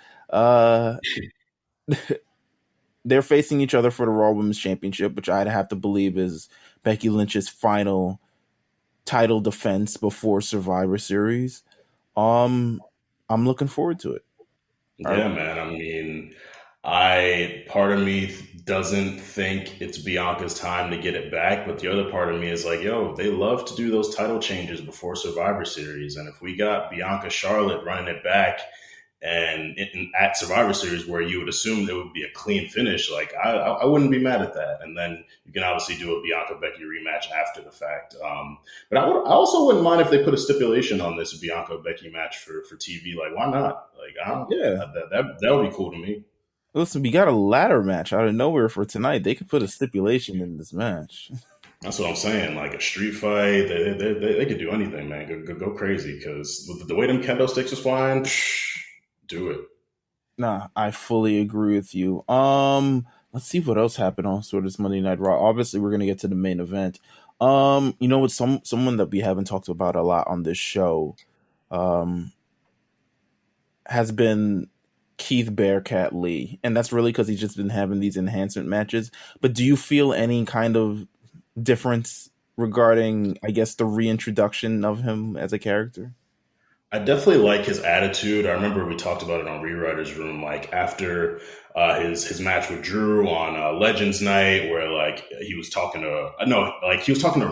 They're facing each other for the Raw Women's Championship, which I'd have to believe is Becky Lynch's final title defense before Survivor Series. I'm looking forward to it. Yeah, man. I mean, part of me doesn't think it's Bianca's time to get it back, but the other part of me is like, yo, they love to do those title changes before Survivor Series, and if we got Bianca Charlotte running it back, and at Survivor Series, where you would assume there would be a clean finish, like I wouldn't be mad at that. And then you can obviously do a Bianca Becky rematch after the fact. But I also wouldn't mind if they put a stipulation on this Bianca Becky match for TV. Like, why not? Like, that would be cool to me. Listen, we got a ladder match out of nowhere for tonight. They could put a stipulation in this match. That's what I'm saying. Like a street fight, they could do anything, man. Go crazy, because with the way them kendo sticks was flying. Do it. Nah, I fully agree with you. Let's see what else happened on sort of this Monday Night Raw. Obviously, we're gonna get to the main event. You know what? Someone that we haven't talked about a lot on this show, has been Keith Bearcat Lee, and that's really because he's just been having these enhancement matches. But do you feel any kind of difference regarding, I guess, the reintroduction of him as a character? I definitely like his attitude. I remember we talked about it on Rewriters Room, like after his match with Drew on Legends Night, where like he was talking to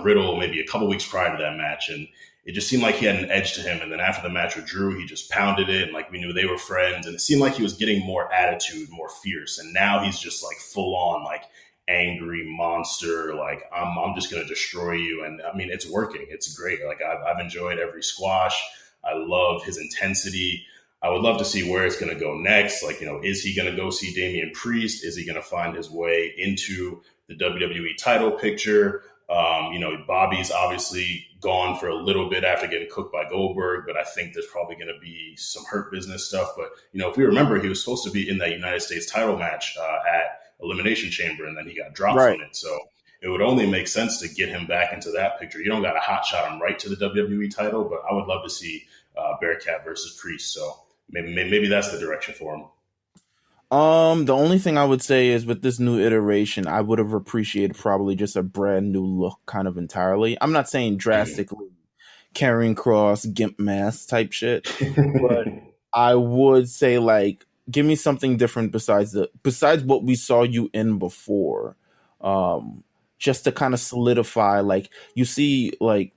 Riddle maybe a couple weeks prior to that match, and it just seemed like he had an edge to him. And then after the match with Drew, he just pounded it, and like we knew they were friends, and it seemed like he was getting more attitude, more fierce. And now he's just like full on like angry monster. Like I'm just gonna destroy you. And I mean, it's working. It's great. Like I've enjoyed every squash. I love his intensity. I would love to see where it's going to go next. Like, is he going to go see Damian Priest? Is he going to find his way into the WWE title picture? Bobby's obviously gone for a little bit after getting cooked by Goldberg, but I think there's probably going to be some Hurt Business stuff. But, if we remember, he was supposed to be in that United States title match at Elimination Chamber, and then he got dropped from it. So it would only make sense to get him back into that picture. You don't got to hot shot him right to the WWE title, but I would love to see Bearcat versus Priest. So maybe that's the direction for him. The only thing I would say is with this new iteration, I would have appreciated probably just a brand new look kind of entirely. I'm not saying drastically carrying cross, gimp mask type shit, but I would say like, give me something different besides what we saw you in before. Just to kind of solidify, like, you see, like,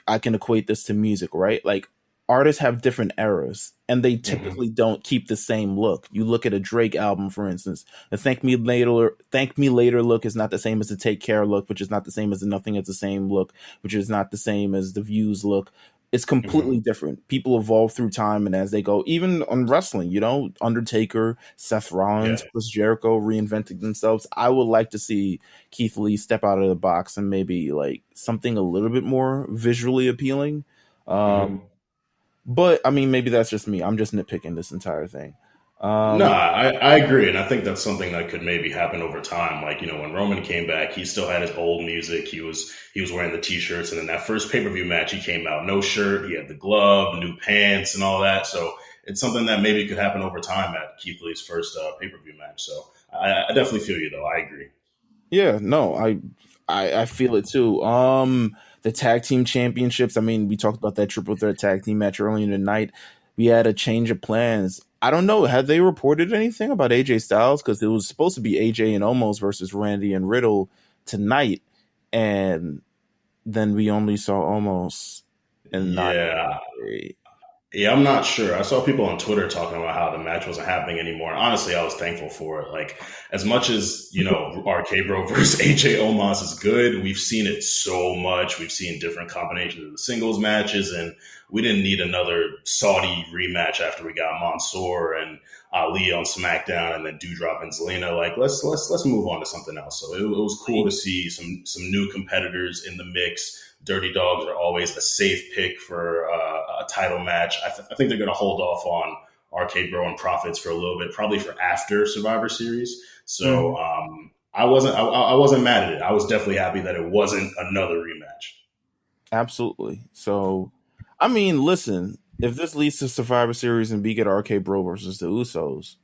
I can equate this to music, right? Like, artists have different eras, and they typically don't keep the same look. You look at a Drake album, for instance. The Thank Me Later look is not the same as the Take Care look, which is not the same as the Nothing Is the Same look, which is not the same as the Views look. It's completely different. People evolve through time, and as they go, even on wrestling, Undertaker, Seth Rollins, Chris Jericho reinventing themselves. I would like to see Keith Lee step out of the box and maybe like something a little bit more visually appealing. But I mean, maybe that's just me. I'm just nitpicking this entire thing. No, I agree. And I think that's something that could maybe happen over time. Like, when Roman came back, he still had his old music. He was wearing the t-shirts. And then that first pay-per-view match, he came out no shirt. He had the glove, new pants and all that. So it's something that maybe could happen over time at Keith Lee's first pay-per-view match. So I definitely feel you, though. I agree. Yeah, no, I feel it too. The tag team championships. I mean, we talked about that triple threat tag team match earlier in the night. We had a change of plans. I don't know. Have they reported anything about AJ Styles? Because it was supposed to be AJ and Omos versus Randy and Riddle tonight, and then we only saw Omos and not AJ. Yeah, I'm not sure. I saw people on Twitter talking about how the match wasn't happening anymore. Honestly, I was thankful for it. Like, as much as, RK Bro versus AJ Omos is good, we've seen it so much. We've seen different combinations of the singles matches, and we didn't need another Saudi rematch after we got Mansoor and Ali on SmackDown and then Doudrop and Zelina. Like, let's move on to something else. So it was cool to see some new competitors in the mix. Dirty Dogs are always a safe pick for a title match. I think they're going to hold off on RK Bro and Profits for a little bit, probably for after Survivor Series. So I wasn't mad at it. I was definitely happy that it wasn't another rematch. Absolutely. So, I mean, listen, if this leads to Survivor Series and we get RK Bro versus the Usos,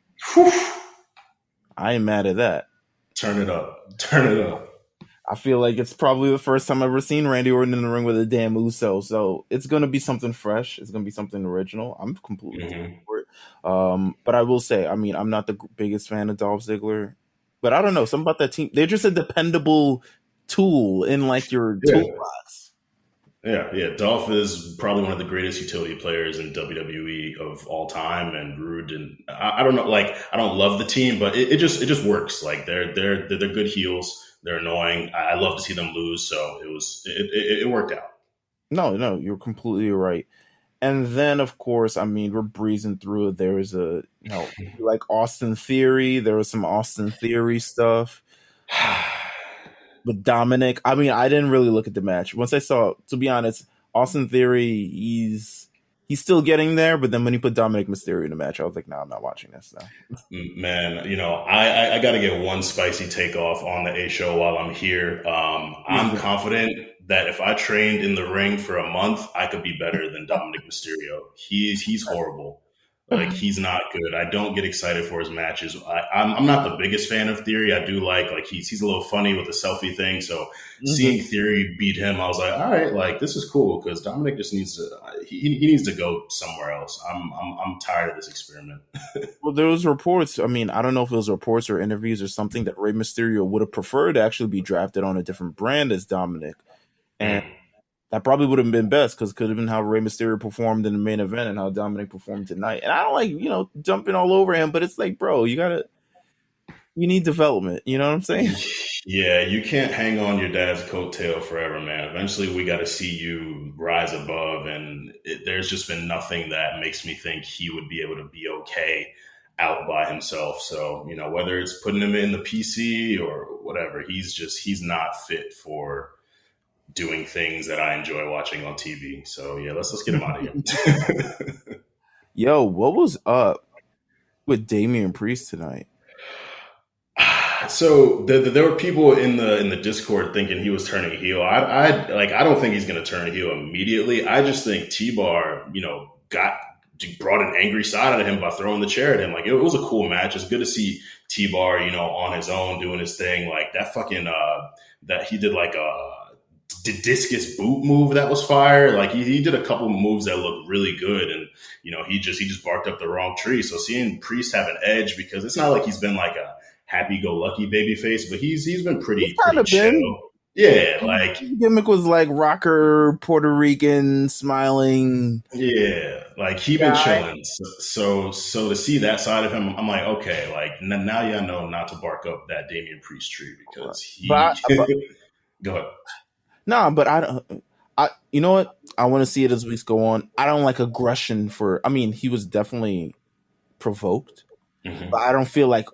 I ain't mad at that. Turn it up. I feel like it's probably the first time I've ever seen Randy Orton in the ring with a damn Uso. So it's going to be something fresh. It's going to be something original. I'm completely for it. But I will say, I mean, I'm not the biggest fan of Dolph Ziggler. But I don't know. Something about that team. They're just a dependable tool in like your toolbox. Yeah. Dolph is probably one of the greatest utility players in WWE of all time, and Rude. And I don't know, like, I don't love the team, but it just works. Like, they're good heels. They're annoying. I love to see them lose, so it worked out. No, you're completely right. And then, of course, I mean, we're breezing through it. There is like Austin Theory. There was some Austin Theory stuff with Dominic. I mean, I didn't really look at the match. Once I saw, to be honest, Austin Theory, he's still getting there, but then when he put Dominic Mysterio in the match, I was like, no, I'm not watching this now. Man, I got to get one spicy takeoff on the A show while I'm here. I'm confident that if I trained in the ring for a month, I could be better than Dominic Mysterio. He's horrible. Like, he's not good. I don't get excited for his matches. I'm not the biggest fan of Theory. I do like he's a little funny with the selfie thing. So seeing Theory beat him, I was like, all right, like, this is cool, because Dominic just needs to he needs to go somewhere else. I'm tired of this experiment. Well, there was reports. I mean, I don't know if it was reports or interviews or something that Rey Mysterio would have preferred to actually be drafted on a different brand as Dominic, and that probably would have been best, because it could have been how Rey Mysterio performed in the main event and how Dominic performed tonight. And I don't like, jumping all over him, but it's like, bro, you need development. You know what I'm saying? Yeah, you can't hang on your dad's coattail forever, man. Eventually, we got to see you rise above, and there's just been nothing that makes me think he would be able to be okay out by himself. So, whether it's putting him in the PC or whatever, he's not fit for doing things that I enjoy watching on TV. So yeah, let's get him out of here. Yo, what was up with Damian Priest tonight? So there were people in the Discord thinking he was turning heel. I don't think he's going to turn heel immediately. I just think T-Bar, brought an angry side out of him by throwing the chair at him. Like, it was a cool match. It's good to see T-Bar, on his own doing his thing. Like, that fucking that he did like a discus boot move that was fire. Like, he did a couple moves that looked really good, and he just barked up the wrong tree. So seeing Priest have an edge, because it's not like he's been like a happy-go-lucky babyface, but he's been pretty chill. Yeah, like, his gimmick was like rocker, Puerto Rican, smiling. Yeah, like, he been chilling. So to see that side of him, I'm like, okay, like, now you know not to bark up that Damian Priest tree, because go ahead. Nah, but I you know what? I want to see it as weeks go on. I don't like aggression he was definitely provoked, but I don't feel like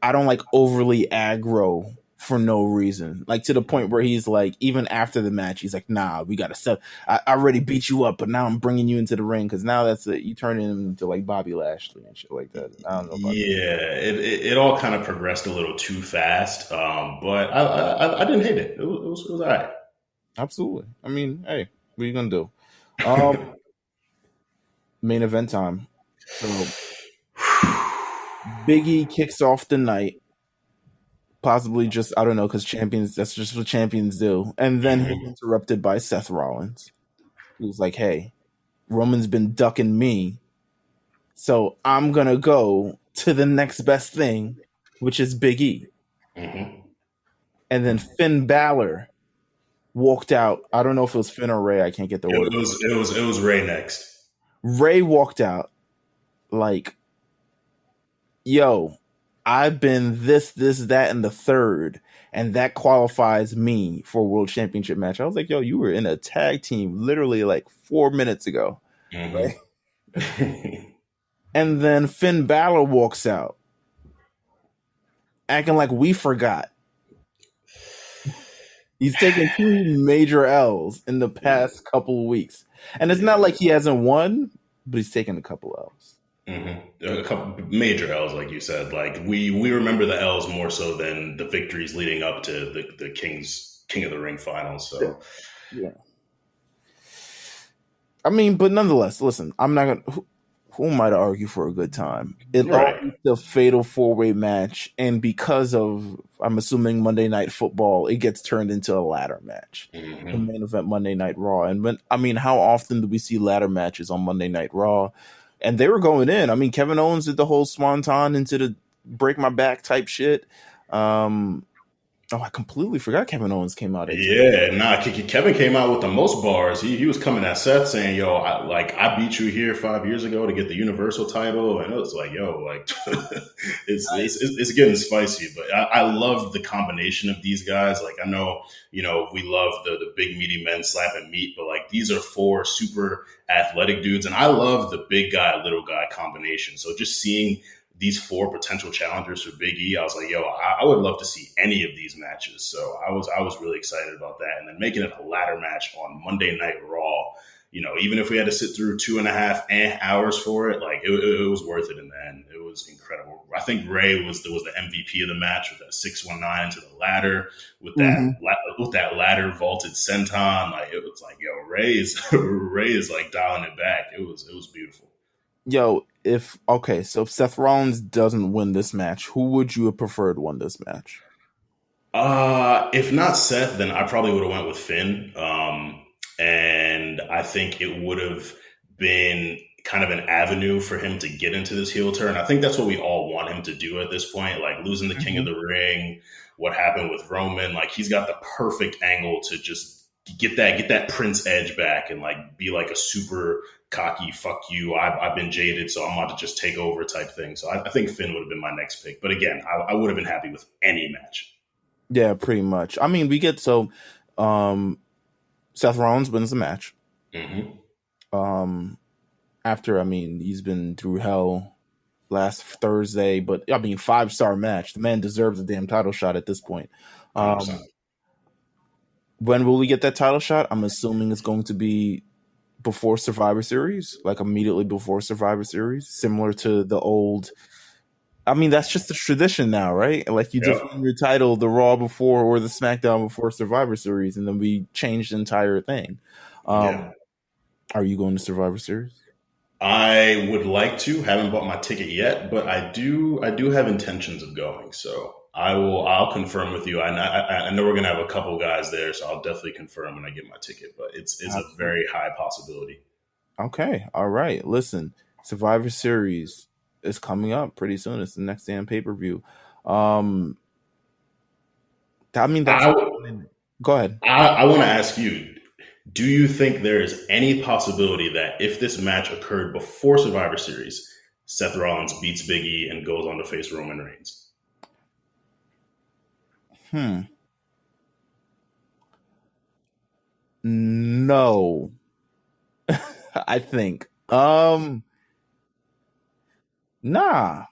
I don't like overly aggro for no reason. Like, to the point where he's like, even after the match, he's like, nah, we got to set. I already beat you up, but now I'm bringing you into the ring, because now that's it. You turn him into like Bobby Lashley and shit like that. I don't know about that. It all kind of progressed a little too fast, but I didn't hate it. It was all right. Absolutely. I mean, hey, what are you gonna do? Main event time. So Big E kicks off the night, possibly just, I don't know, because champions, that's just what champions do. And then he's interrupted by Seth Rollins, who's like, hey, Roman's been ducking me, so I'm going to go to the next best thing, which is Big E. Mm-hmm. And then Finn Balor walked out. I don't know if it was Finn or Ray. I can't get the order. It was Ray next. Ray walked out like, yo, I've been this, that, and the third, and that qualifies me for a world championship match. I was like, yo, you were in a tag team literally like 4 minutes ago. Mm-hmm. Right? And then Finn Balor walks out, acting like we forgot. He's taken 2 major L's in the past couple of weeks. And it's not like he hasn't won, but he's taken a couple L's. Mm-hmm. A couple major L's, like you said. Like we remember the L's more so than the victories leading up to the King of the Ring finals. So yeah. I mean, but nonetheless, listen, I'm not gonna. Who am I to argue for a good time? It's the fatal 4-way match, and because of, I'm assuming, Monday Night Football, it gets turned into a ladder match. Mm-hmm. The main event Monday Night Raw, and how often do we see ladder matches on Monday Night Raw? And they were going in. I mean, Kevin Owens did the whole swanton into the break my back type shit. I completely forgot Kevin Owens came out. Kevin came out with the most bars. He was coming at Seth saying, yo, I beat you here 5 years ago to get the Universal title. And it was like, yo, like it's getting spicy. But I love the combination of these guys. Like, I know, we love the big meaty men slapping meat, but like these are 4 super athletic dudes. And I love the big guy, little guy combination. So just seeing these 4 potential challengers for Big E, I was like, yo, I would love to see any of these matches. So I was really excited about that. And then making it a ladder match on Monday Night Raw, even if we had to sit through 2.5 hours for it, like it was worth it in the end. It was incredible. I think Ray was the MVP of the match with that 619 to the ladder, with that ladder vaulted senton. Like it was like, yo, Ray is like dialing it back. It was beautiful. Yo, so if Seth Rollins doesn't win this match, who would you have preferred won this match? If not Seth, then I probably would have went with Finn. And I think it would have been kind of an avenue for him to get into this heel turn. I think that's what we all want him to do at this point, like losing the King of the Ring, what happened with Roman. Like he's got the perfect angle to just get that Prince edge back and like be like a super cocky, fuck you, I've been jaded, so I'm about to just take over type thing. So I think Finn would have been my next pick. But again, I would have been happy with any match. Yeah, pretty much. I mean, Seth Rollins wins the match. Mm-hmm. After, he's been through hell last Thursday, but 5-star match. The man deserves a damn title shot at this point. When will we get that title shot? I'm assuming it's going to be before Survivor Series, like immediately before Survivor Series, similar to the old. That's just the tradition now, right? Like you defend your title the Raw before or the SmackDown before Survivor Series, and then we changed the entire thing. Are you going to Survivor Series? I would like to. Haven't bought my ticket yet, but I do have intentions of going. So I'll confirm with you. I know we're gonna have a couple guys there, so I'll definitely confirm when I get my ticket. But it's a very high possibility. Okay, all right. Listen, Survivor Series is coming up pretty soon. It's the next damn pay-per-view. Go ahead. I want to ask you: do you think there is any possibility that if this match occurred before Survivor Series, Seth Rollins beats Big E and goes on to face Roman Reigns? No. I think. Nah.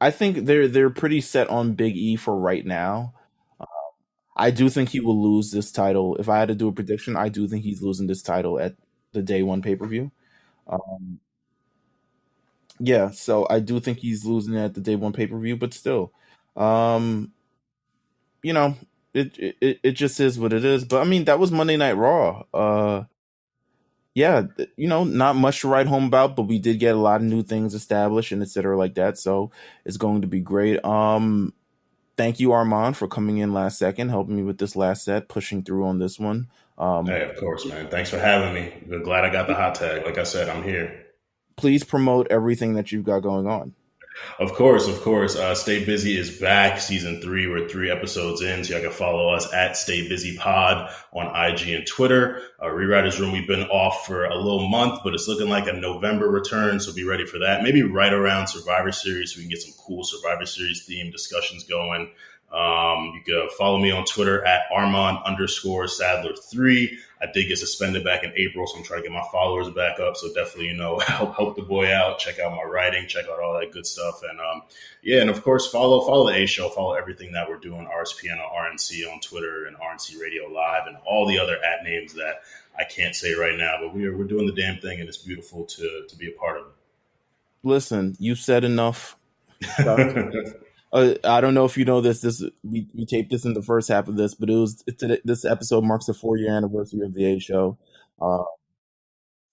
I think they're pretty set on Big E for right now. I do think he will lose this title. If I had to do a prediction, I do think he's losing this title at the day one pay-per-view. Yeah, so I do think he's losing it at the day one pay-per-view, but still, it just is what it is. But that was Monday Night Raw. yeah, not much to write home about, but we did get a lot of new things established and et cetera like that. So it's going to be great. Thank you, Armon, for coming in last second, helping me with this last set, pushing through on this one. Hey, of course, man. Thanks for having me. I'm glad I got the hot tag. Like I said, I'm here. Please promote everything that you've got going on. Of course. Stay Busy is back, season 3. We're 3 episodes in, so y'all can follow us at Stay Busy Pod on IG and Twitter. Rewriters Room, we've been off for a little month, but it's looking like a November return, so be ready for that. Maybe right around Survivor Series, so we can get some cool Survivor Series themed discussions going. You can follow me on Twitter at Armon_Sadler3. I did get suspended back in April, so I'm trying to get my followers back up. So definitely, help the boy out. Check out my writing, check out all that good stuff. And and of course, follow the A Show, follow everything that we're doing, RSPN or RNC on Twitter and RNC Radio Live and all the other @ names that I can't say right now. But we're doing the damn thing, and it's beautiful to be a part of it. Listen, you've said enough. I don't know if you know this. We taped this in the first half of this, but this episode marks the 4-year anniversary of the A Show.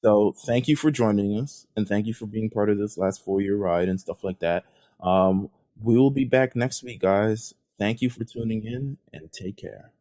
So thank you for joining us, and thank you for being part of this last 4-year ride and stuff like that. We will be back next week, guys. Thank you for tuning in, and take care.